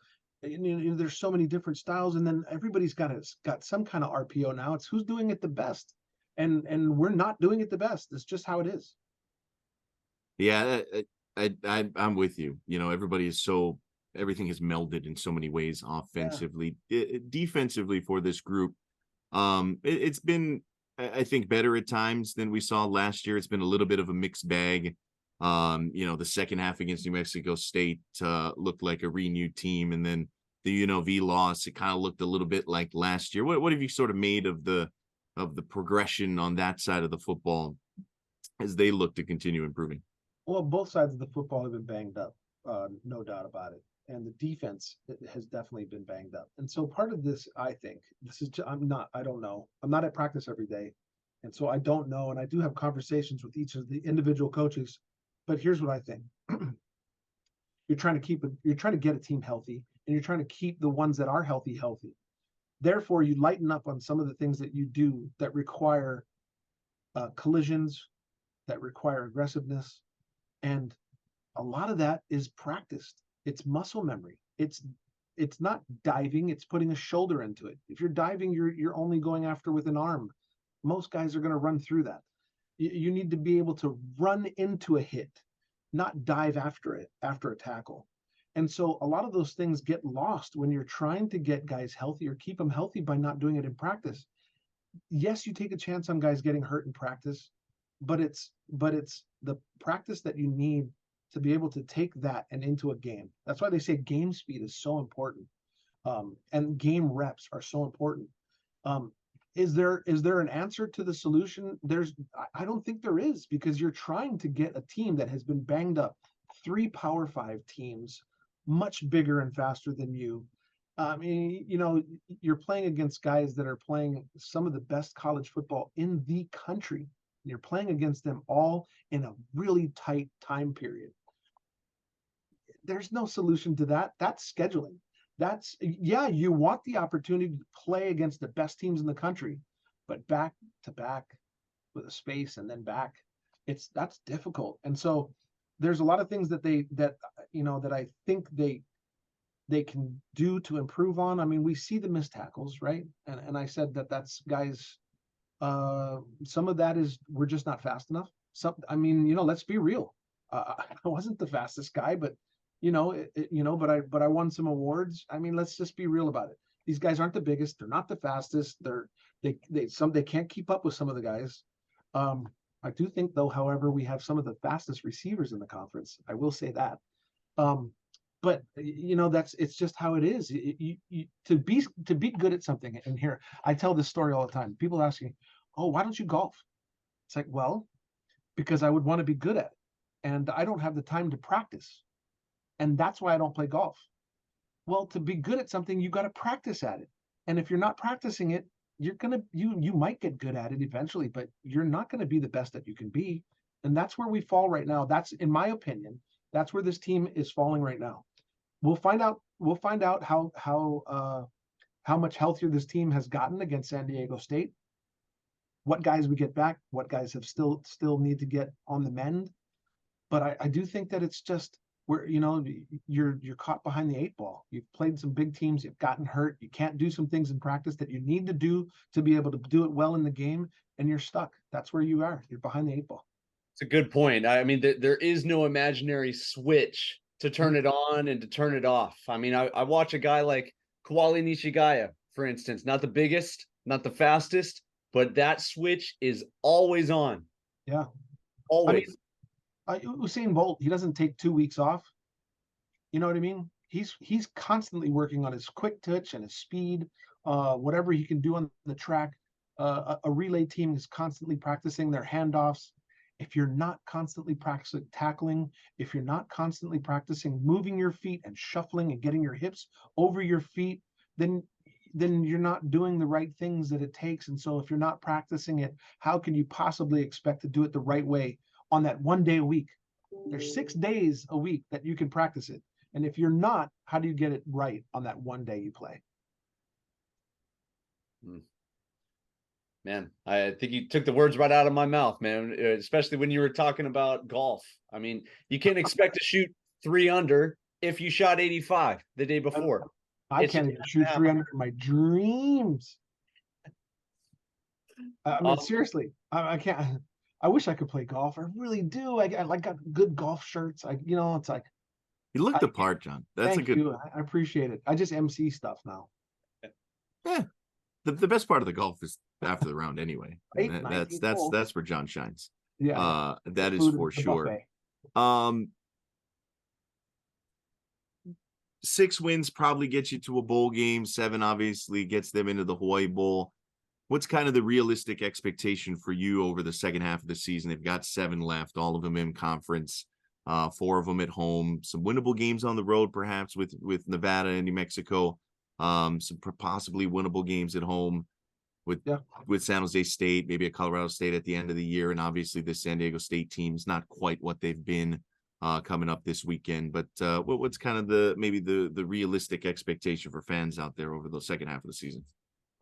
There's so many different styles, and then everybody's got some kind of RPO now. It's who's doing it the best, and we're not doing it the best. It's just how it is. Yeah, I'm with you. Everybody is everything has melded in so many ways, offensively, defensively for this group. It's been, I think, better at times than we saw last year. It's been a little bit of a mixed bag. The second half against New Mexico State looked like a renewed team, and then the UNLV loss, it kind of looked a little bit like last year. What have you sort of made of the progression on that side of the football as they look to continue improving? Well, both sides of the football have been banged up, no doubt about it. And the defense has definitely been banged up. And so part of this, I think, I don't know. I'm not at practice every day. And so I don't know. And I do have conversations with each of the individual coaches. But here's what I think. You're trying to get a team healthy, and you're trying to keep the ones that are healthy. Therefore, you lighten up on some of the things that you do that require collisions, that require aggressiveness. And a lot of that is practiced. It's muscle memory. It's not diving, it's putting a shoulder into it. If you're diving, you're only going after with an arm. Most guys are going to run through that. You need to be able to run into a hit, not dive after it, after a tackle. And so a lot of those things get lost when you're trying to get guys healthy or keep them healthy by not doing it in practice. Yes, you take a chance on guys getting hurt in practice, but it's the practice that you need to be able to take that and into a game. That's why they say game speed is so important. And game reps are so important. Is there an answer to the solution? I don't think there is, because you're trying to get a team that has been banged up 3 Power 5 teams, much bigger and faster than you. I mean, you're playing against guys that are playing some of the best college football in the country. You're playing against them all in a really tight time period. There's no solution to that. That's scheduling. You want the opportunity to play against the best teams in the country, but back to back with a space and then back, that's difficult. And so there's a lot of things that that I think they can do to improve on. I mean, we see the missed tackles, right? And I said that's guys. Some of that is we're just not fast enough. Let's be real. I wasn't the fastest guy, but but I won some awards. I mean, let's just be real about it. These guys aren't the biggest. They're not the fastest. They can't keep up with some of the guys. I do think, though, however, we have some of the fastest receivers in the conference. I will say that. But it's just how it is. To be good at something. And here, I tell this story all the time. People ask me, "Oh, why don't you golf?" It's like, well, because I would want to be good at it, and I don't have the time to practice, and that's why I don't play golf. Well, to be good at something, you got to practice at it, and if you're not practicing it, you might get good at it eventually, but you're not gonna be the best that you can be, and that's where we fall right now. That's, in my opinion, that's where this team is falling right now. We'll find out how much healthier this team has gotten against San Diego State. What guys we get back, what guys have still need to get on the mend. But I do think that it's just where you're caught behind the 8 ball. You've played some big teams, you've gotten hurt, you can't do some things in practice that you need to do to be able to do it well in the game, and you're stuck. That's where you are. You're behind the 8 ball. It's a good point. I mean, there is no imaginary switch to turn it on and to turn it off. I mean, I watch a guy like Kawali Nishigaya, for instance, not the biggest, not the fastest, but that switch is always on. Yeah. Always. Usain Bolt, he doesn't take 2 weeks off. You know what I mean? He's constantly working on his quick touch and his speed, whatever he can do on the track. A relay team is constantly practicing their handoffs. If you're not constantly practicing tackling, if you're not constantly practicing moving your feet and shuffling and getting your hips over your feet, then you're not doing the right things that it takes. And so if you're not practicing it, how can you possibly expect to do it the right way on that 1 day a week? There's 6 days a week that you can practice it. And if you're not, how do you get it right on that 1 day you play? Man, I think you took the words right out of my mouth, man, especially when you were talking about golf. I mean, you can't expect to shoot 3 under if you shot 85 the day before. I can't even shoot 3 under in my dreams. I mean, seriously, I can't. I wish I could play golf. I really do. I got good golf shirts. It's like. You look the part, John. That's a good. Thank you. I appreciate it. I just MC stuff now. Yeah. The best part of the golf is after the round anyway. That's where John shines. Yeah. That is for sure. 6 wins probably gets you to a bowl game. 7 obviously gets them into the Hawaii Bowl. What's kind of the realistic expectation for you over the second half of the season? They've got 7 left, all of them in conference, 4 of them at home, some winnable games on the road, perhaps with Nevada and New Mexico, some possibly winnable games at home with San Jose State, maybe a Colorado State at the end of the year. And obviously the San Diego State team's not quite what they've been coming up this weekend. But what's kind of the realistic expectation for fans out there over the second half of the season?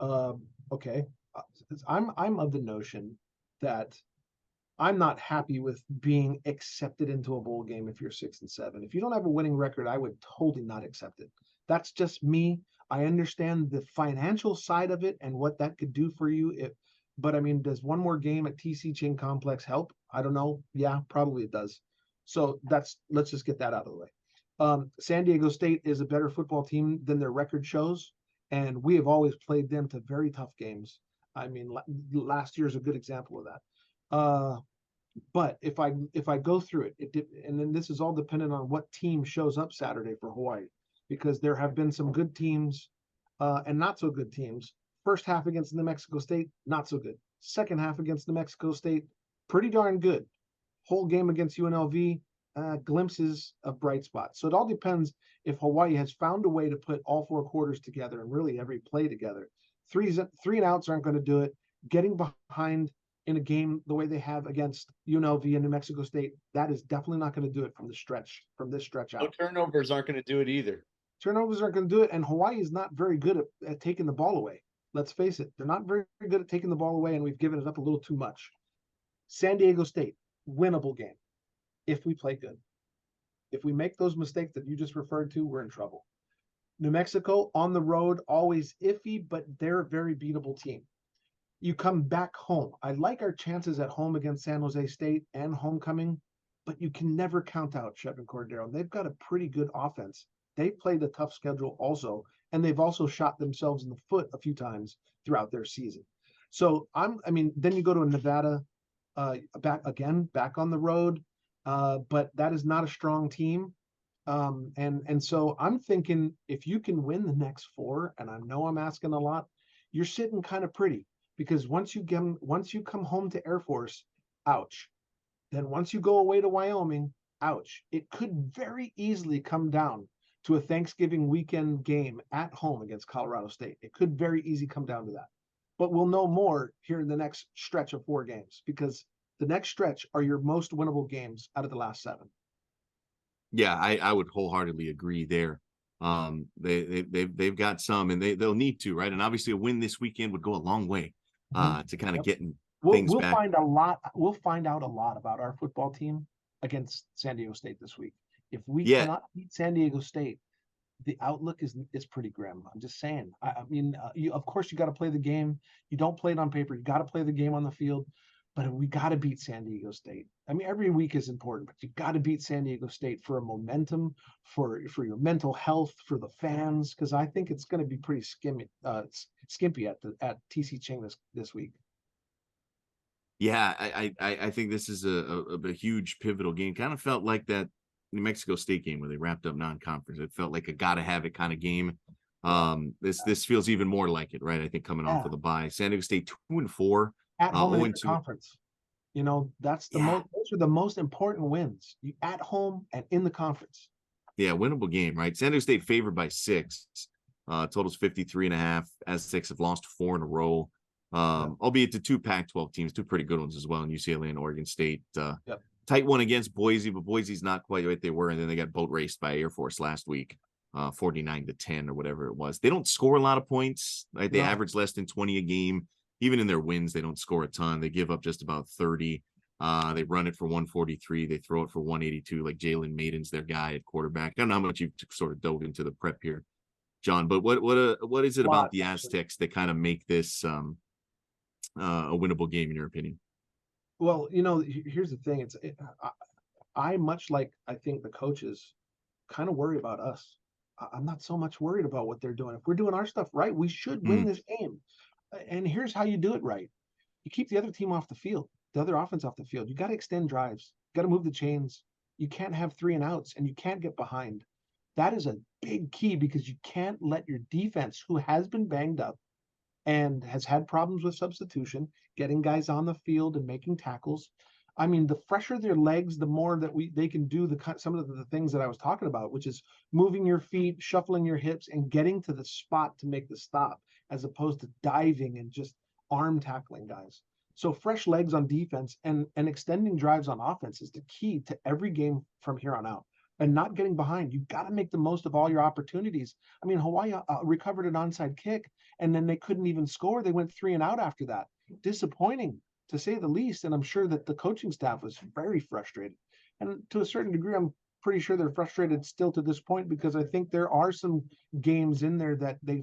Okay. I'm of the notion that I'm not happy with being accepted into a bowl game if you're 6 and 7. If you don't have a winning record, I would totally not accept it. That's just me. I understand the financial side of it and what that could do for you. But I mean, does one more game at TC Chain Complex help? I don't know. Yeah, probably it does. So let's just get that out of the way. San Diego State is a better football team than their record shows, and we have always played them to very tough games. I mean, last year is a good example of that. But if I go through it, and then this is all dependent on what team shows up Saturday for Hawaii, because there have been some good teams and not so good teams. First half against New Mexico State, not so good. Second half against New Mexico State, pretty darn good. Whole game against UNLV, glimpses of bright spots. So it all depends if Hawaii has found a way to put all 4 quarters together and really every play together. Three and outs aren't going to do it. Getting behind in a game the way they have against UNLV and New Mexico State, that is definitely not going to do it from this stretch out. No turnovers aren't going to do it either. Turnovers aren't going to do it, and Hawaii is not very good at taking the ball away. Let's face it, they're not very good at taking the ball away, and we've given it up a little too much. San Diego State, winnable game if we play good. If we make those mistakes that you just referred to, we're in trouble. New Mexico on the road, always iffy, but they're a very beatable team. You come back home. I like our chances at home against San Jose State and homecoming, but you can never count out Chevin Cordero. They've got a pretty good offense. They've played a tough schedule also, and they've also shot themselves in the foot a few times throughout their season. So then you go to a Nevada, back on the road, but that is not a strong team. And so I'm thinking if you can win the next 4, and I know I'm asking a lot, you're sitting kind of pretty, because once you come home to Air Force, ouch. Then once you go away to Wyoming, ouch. It could very easily come down to a Thanksgiving weekend game at home against Colorado State. It could very easily come down to that. But we'll know more here in the next stretch of 4 games, because the next stretch are your most winnable games out of the last 7. Yeah, I would wholeheartedly agree there. They've got some, and they'll need to, right? And obviously a win this weekend would go a long way to kind of getting things back. We'll find out a lot about our football team against San Diego State this week. If we cannot beat San Diego State, the outlook is pretty grim. I'm just saying. Of course, you got to play the game. You don't play it on paper. You got to play the game on the field. But we got to beat San Diego State. Every week is important, but you got to beat San Diego State for a momentum, for your mental health, for the fans, because I think it's going to be pretty skimpy at TC Ching this week. Yeah, I think this is a huge pivotal game. Kind of felt like that New Mexico State game where they wrapped up non-conference. It felt like a gotta have it kind of game. This feels even more like it, right? I think coming off of the bye. San Diego State 2-4 at home in the conference. That's those are the most important wins. You at home and in the conference. Yeah, winnable game, right? San Diego State favored by 6. Totals 53.5. Aztecs have lost 4 in a row. Albeit to 2 Pac-12 teams, 2 pretty good ones as well in UCLA and Oregon State. Tight one against Boise, but Boise's not quite what they were, and then they got boat raced by Air Force last week, 49-10 or whatever it was. They don't score a lot of points, right? They average less than 20 a game. Even in their wins, they don't score a ton. They give up just about 30. They run it for 143. They throw it for 182. Like Jalen Mayden's their guy at quarterback. I don't know how much you've sort of dove into the prep here, John, but what is it about the Aztecs that kind of make this a winnable game in your opinion? Well, here's the thing. I much like I think the coaches kind of worry about us. I'm not so much worried about what they're doing. If we're doing our stuff right, we should win this game. And here's how you do it right. You keep the other team off the field, the other offense off the field. You got to extend drives. You got to move the chains. You can't have 3 and outs, and you can't get behind. That is a big key, because you can't let your defense, who has been banged up and has had problems with substitution, getting guys on the field and making tackles. The fresher their legs, the more that they can do some of the things that I was talking about, which is moving your feet, shuffling your hips, and getting to the spot to make the stop, as opposed to diving and just arm tackling guys. So fresh legs on defense and extending drives on offense is the key to every game from here on out. And not getting behind. You got to make the most of all your opportunities. Hawaii recovered an onside kick, and then they couldn't even score. They went 3 and out after that. Disappointing, to say the least. And I'm sure that the coaching staff was very frustrated. And to a certain degree, I'm pretty sure they're frustrated still to this point, because I think there are some games in there that they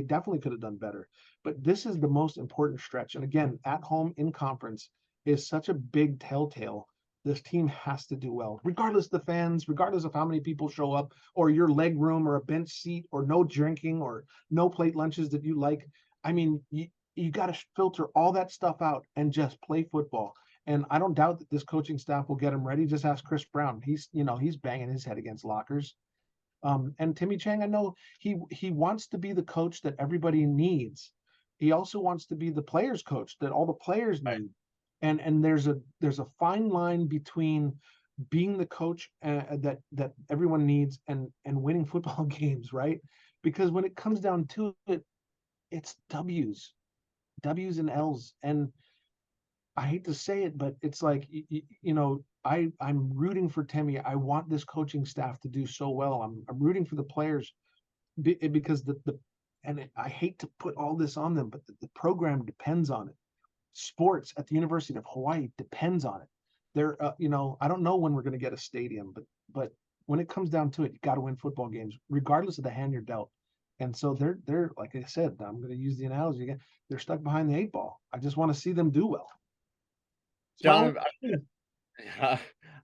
definitely could have done better. But this is the most important stretch. And again, at home in conference is such a big telltale. This team has to do well, regardless of the fans, regardless of how many people show up, or your leg room, or a bench seat, or no drinking, or no plate lunches that you like. You got to filter all that stuff out and just play football. And I don't doubt that this coaching staff will get him ready. Just ask Chris Brown. He's banging his head against lockers. And Timmy Chang, I know he wants to be the coach that everybody needs. He also wants to be the players' coach that all the players need. And there's a fine line between being the coach that everyone needs, and winning football games, right? Because when it comes down to it, it's W's and L's. And I hate to say it, but it's like, I'm rooting for Timmy. I want this coaching staff to do so well. I'm rooting for the players because I hate to put all this on them, but the program depends on it. Sports at the University of Hawaii depends on it. I don't know when we're going to get a stadium, but when it comes down to it, you got to win football games, regardless of the hand you're dealt. And so they're like I said, I'm going to use the analogy again. They're stuck behind the 8 ball. I just want to see them do well. John,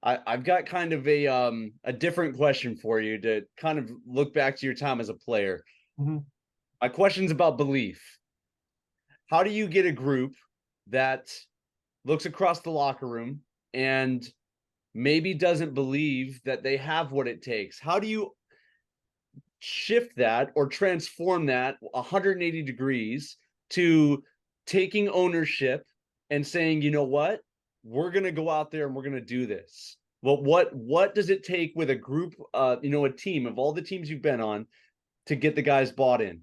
I've got kind of a different question for you to kind of look back to your time as a player. Mhm. My question's about belief. How do you get a group that looks across the locker room and maybe doesn't believe that they have what it takes? How do you shift that or transform that 180 degrees to taking ownership and saying, you know what, we're going to go out there and we're going to do this? Well, what does it take with a group, a team of all the teams you've been on to get the guys bought in?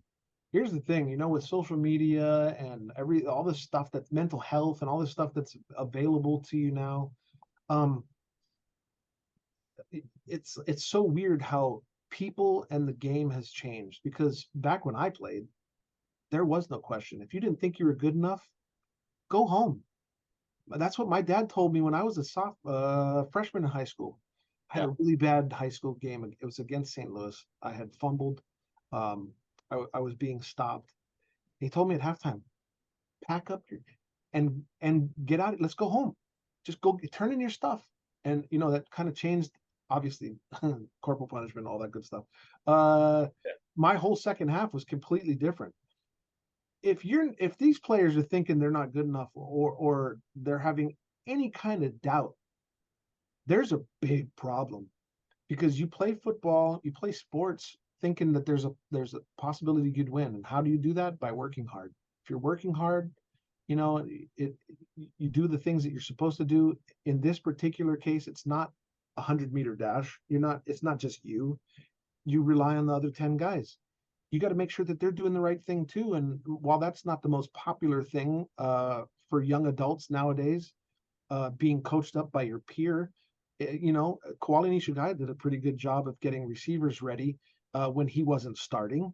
Here's the thing, with social media and all this stuff, that's mental health and all this stuff that's available to you now. It's so weird how people and the game has changed, because back when I played, there was no question. If you didn't think you were good enough, go home. That's what my dad told me when I was a freshman in high school. I had a really bad high school game. It was against St. Louis. I had fumbled. I was being stopped. He told me at halftime, pack up and get out. Let's go home. Just go turn in your stuff. And that kind of changed, obviously, corporal punishment, all that good stuff. My whole second half was completely different. If these players are thinking they're not good enough, or they're having any kind of doubt, there's a big problem, because you play football, you play sports thinking that there's a possibility you'd win. And how do you do that? By working hard. If you're working hard, you do the things that you're supposed to do. In this particular case, it's not a 100-meter dash. It's not just you rely on the other 10 guys. You got to make sure that they're doing the right thing too. And while that's not the most popular thing for young adults nowadays, being coached up by your peer, Kuali Nishigai did a pretty good job of getting receivers ready when he wasn't starting,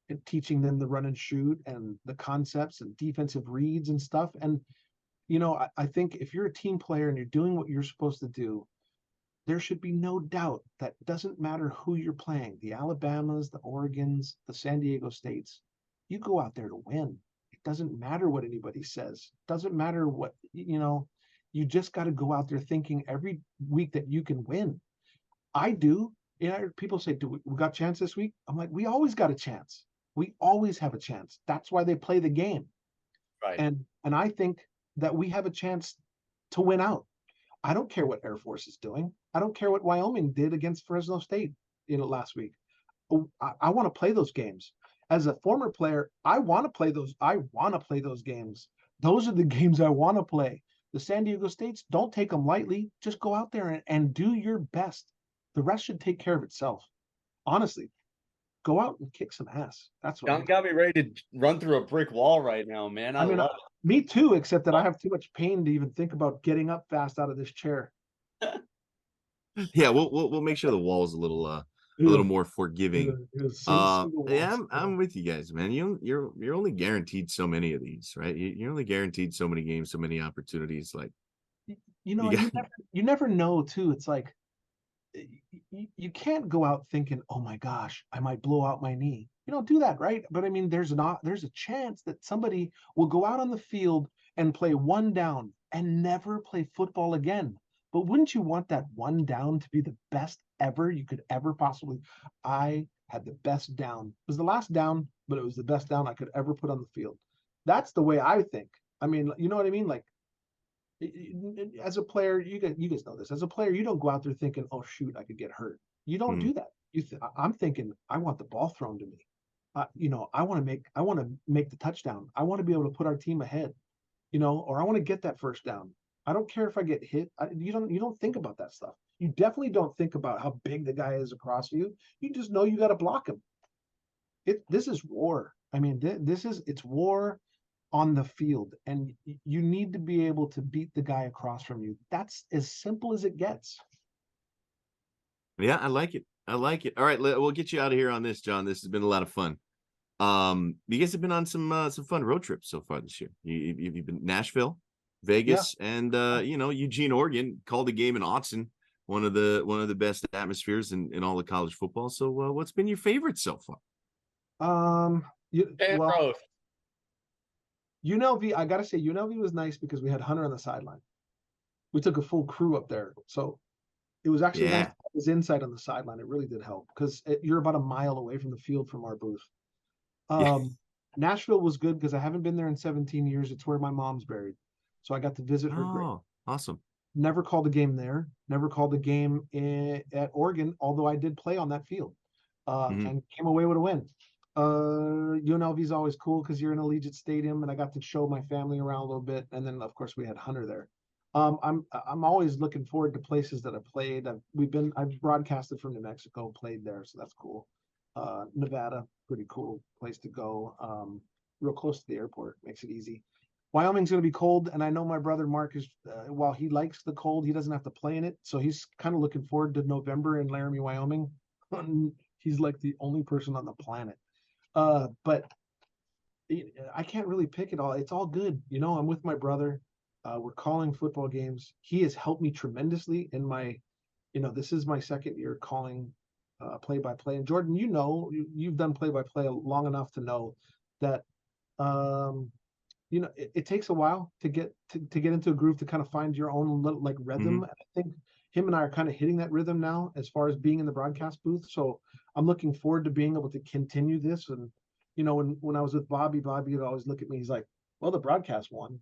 and teaching them the run and shoot and the concepts and defensive reads and stuff. And I think if you're a team player and you're doing what you're supposed to do, there should be no doubt that doesn't matter who you're playing, the Alabamas, the Oregons, the San Diego States, you go out there to win. It doesn't matter what anybody says. It doesn't matter what, you just got to go out there thinking every week that you can win. I do. People say, we got a chance this week? I'm like, we always got a chance. We always have a chance. That's why they play the game. Right. And I think that we have a chance to win out. I don't care what Air Force is doing. I don't care what Wyoming did against Fresno State, last week. I want to play those games. As a former player, I want to play those. I want to play those games. Those are the games I want to play. The San Diego States, don't take them lightly. Just go out there and do your best. The rest should take care of itself. Honestly, go out and kick some ass. That's what John got me ready to run through a brick wall right now, man. I love it. Me too, except that I have too much pain to even think about getting up fast out of this chair. Yeah, we'll make sure the wall is a little more forgiving. Yeah, I'm with you guys, man. You're only guaranteed so many of these, right? You're only guaranteed so many games, so many opportunities. Like, you never know too. It's like you can't go out thinking, oh my gosh, I might blow out my knee. You don't do that, right? But I mean, there's a chance that somebody will go out on the field and play one down and never play football again. But wouldn't you want that one down to be the best ever you could ever possibly? I had the best down. It was the last down, but it was the best down I could ever put on the field. That's the way I think. I mean, you know what I mean? Like, as a player, you guys know this. As a player, you don't go out there thinking, "Oh shoot, I could get hurt." You don't do that. I'm thinking, I want the ball thrown to me. I want to make the touchdown. I want to be able to put our team ahead. Or I want to get that first down. I don't care if I get hit. You don't think about that stuff. You definitely don't think about how big the guy is across you. You just know you got to block him. This is war. I mean, it's war on the field, and you need to be able to beat the guy across from you. That's as simple as it gets. Yeah, I like it. I like it. All right, we'll get you out of here on this, John. This has been a lot of fun. You guys have been on some fun road trips so far this year. You've been Nashville, Vegas, and Eugene, Oregon. Called a game in Autzen, one of the best atmospheres in all of college football. So, what's been your favorite so far? UNLV, I gotta say, UNLV was nice because we had Hunter on the sideline. We took a full crew up there, so it was actually nice. His insight on the sideline, it really did help because you're about a mile away from the field from our booth. Nashville was good because I haven't been there in 17 years. It's where my mom's buried, so I got to visit her grave. Awesome. Never called a game there. Never called a game at Oregon, although I did play on that field, and came away with a win. UNLV is always cool because you're in Allegiant Stadium, and I got to show my family around a little bit. And then, of course, we had Hunter there. I'm always looking forward to places that I've played. I've broadcasted from New Mexico, played there, so that's cool. Nevada, pretty cool place to go. Real close to the airport, makes it easy. Wyoming's going to be cold, and I know my brother Mark is, while he likes the cold, he doesn't have to play in it, so he's kind of looking forward to November in Laramie, Wyoming. He's like the only person on the planet. But I can't really pick it all. It's all good. I'm with my brother. We're calling football games. He has helped me tremendously in my, this is my second year calling play-by-play. And Jordan, you've done play-by-play long enough to know that, it takes a while to get into a groove, to kind of find your own little rhythm. And I think him and I are kind of hitting that rhythm now as far as being in the broadcast booth. So I'm looking forward to being able to continue this. And, when I was with Bobby would always look at me. He's like, well, the broadcast won.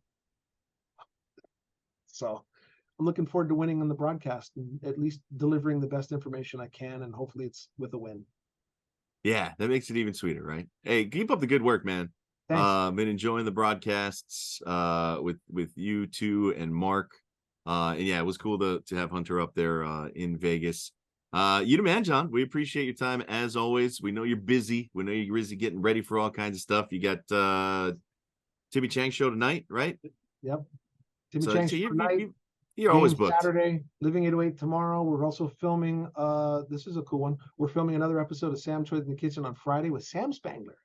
So I'm looking forward to winning on the broadcast and at least delivering the best information I can. And hopefully it's with a win. Yeah, that makes it even sweeter, right? Hey, keep up the good work, man. Thanks. Been enjoying the broadcasts with you two and Mark. And yeah, it was cool to have Hunter up there in Vegas. You the man, John. We appreciate your time as always. We know you're busy. We know you're busy getting ready for all kinds of stuff. You got Timmy Chang show tonight, right? Yep. Timmy Chang show tonight. You're always booked. Saturday, Living 808 tomorrow. We're also filming. This is a cool one. We're filming another episode of Sam Choi's in the Kitchen on Friday with Sam Spangler.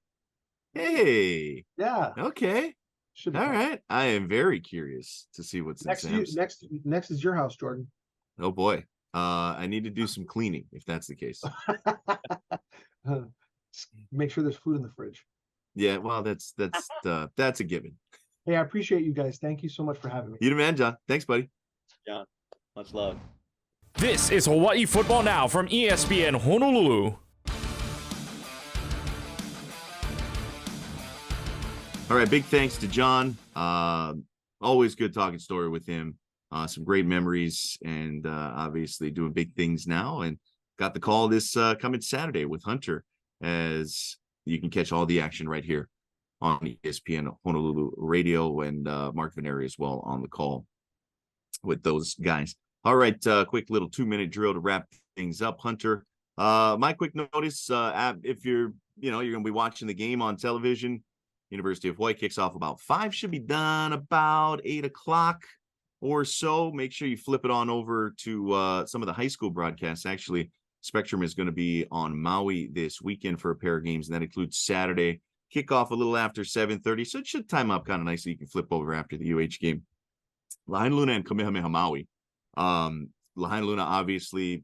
Hey. Yeah. Okay. Should be all fun. right. I am very curious to see what's next. in Sam's. Next is your house, Jordan. Oh boy. I need to do some cleaning if that's the case. Make sure there's food in the fridge. Yeah, well, that's a given. Hey, I appreciate you guys. Thank you so much for having me. You the man, John. Thanks, buddy. John, much love. This is Hawaii Football Now from ESPN Honolulu. All right, big thanks to John. Always good talking story with him. Some great memories, and obviously doing big things now. And got the call this coming Saturday with Hunter, as you can catch all the action right here on ESPN Honolulu Radio, and Mark Veneri as well on the call with those guys. All right, quick little 2-minute drill to wrap things up, Hunter. My quick notice: if you're going to be watching the game on television, University of Hawaii kicks off about 5, should be done about 8 o'clock or so. Make sure you flip it on over to some of the high school broadcasts. Actually, Spectrum is going to be on Maui this weekend for a pair of games, and that includes Saturday. Kickoff a little after 7:30, so it should time up kind of nicely. You can flip over after the UH game. Lahaina Luna and Kamehameha Maui. Lahaina Luna, obviously,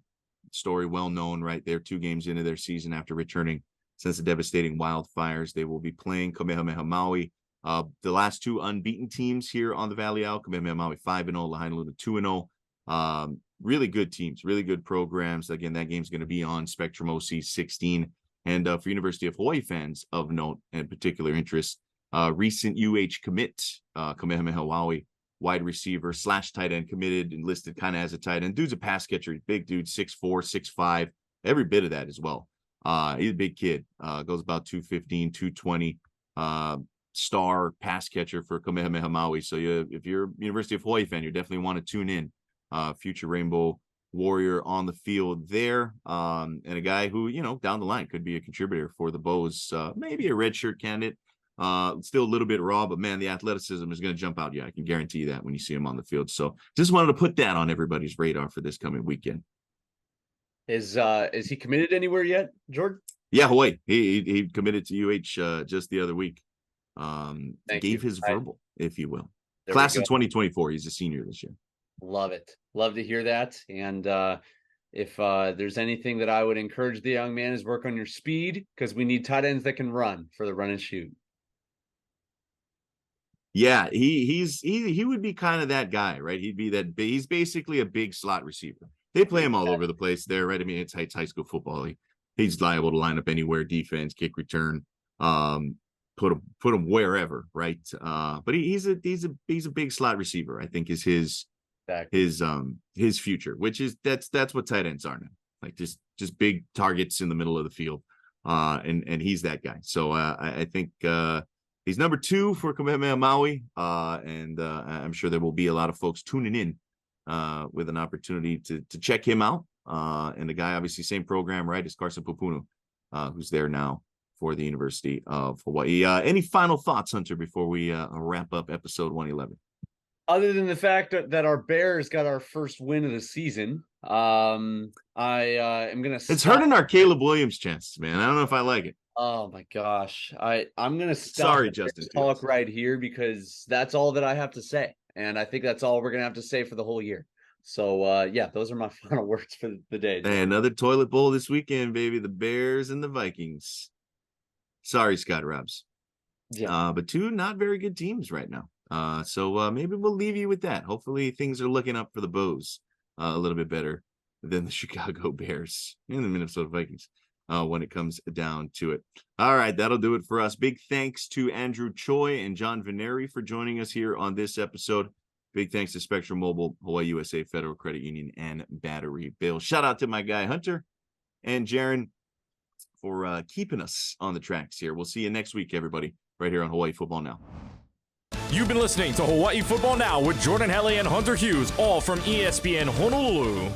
story well known, right? They're 2 games into their season after returning since the devastating wildfires. They will be playing Kamehameha Maui. The last 2 unbeaten teams here on the Valley Isle, Kamehameha Maui 5-0, Lahaina Luna 2-0. Really good teams, really good programs. Again, that game's going to be on Spectrum OC 16. And for University of Hawaii fans of note and particular interest, recent UH commit, Kamehameha Maui wide receiver / tight end, committed and listed kind of as a tight end. Dude's a pass catcher. Big dude, 6'4", 6'5", every bit of that as well. He's a big kid, goes about 215, 220, star pass catcher for Kamehameha Maui. So if you're a University of Hawaii fan, you definitely want to tune in. Future Rainbow warrior on the field there. And a guy who, down the line could be a contributor for the Bows, maybe a redshirt candidate. Still a little bit raw, but man, the athleticism is going to jump out. Yeah, I can guarantee you that when you see him on the field. So just wanted to put that on everybody's radar for this coming weekend. Is he committed anywhere yet, Jordan? Yeah, Hawaii. He committed to UH just the other week. Gave his verbal, if you will. Class of 2024. He's a senior this year. Love it. Love to hear that. And if there's anything that I would encourage the young man is work on your speed, because we need tight ends that can run for the run and shoot. Yeah, he would be kind of that guy, right? He'd be that. He's basically a big slot receiver. They play him all over the place there, right? I mean, it's high school football. He's liable to line up anywhere, defense, kick return, put him wherever, right? But he's a big slot receiver. I think is his future, which is that's what tight ends are now, like just big targets in the middle of the field, and he's that guy. So I think he's number 2 for Kamehameha Maui, and I'm sure there will be a lot of folks tuning in with an opportunity to check him out. And the guy, obviously, same program, right? Is Carson Pupunu, who's there now for the University of Hawaii. Any final thoughts, Hunter, before we wrap up episode 111? Other than the fact that our Bears got our first win of the season, I am gonna. It's hurting our Caleb Williams chances, man. I don't know if I like it. Oh my gosh, I'm gonna stop. Sorry, Justin. Talk right here because that's all that I have to say, and I think that's all we're gonna have to say for the whole year. So yeah, those are my final words for the day. Hey, another toilet bowl this weekend, baby. The Bears and the Vikings. Sorry, Scott Robs. Yeah, but 2 not very good teams right now. So maybe we'll leave you with that. Hopefully things are looking up for the Bows a little bit better than the Chicago Bears and the Minnesota Vikings when it comes down to it. All right, that'll do it for us. Big thanks to Andrew Choi and John Veneri for joining us here on this episode. Big thanks to Spectrum Mobile, Hawaii USA, Federal Credit Union, and Battery Bill. Shout out to my guy Hunter and Jaron for keeping us on the tracks here. We'll see you next week, everybody, right here on Hawaii Football Now. You've been listening to Hawaii Football Now with Jordan Helly and Hunter Hughes, all from ESPN Honolulu.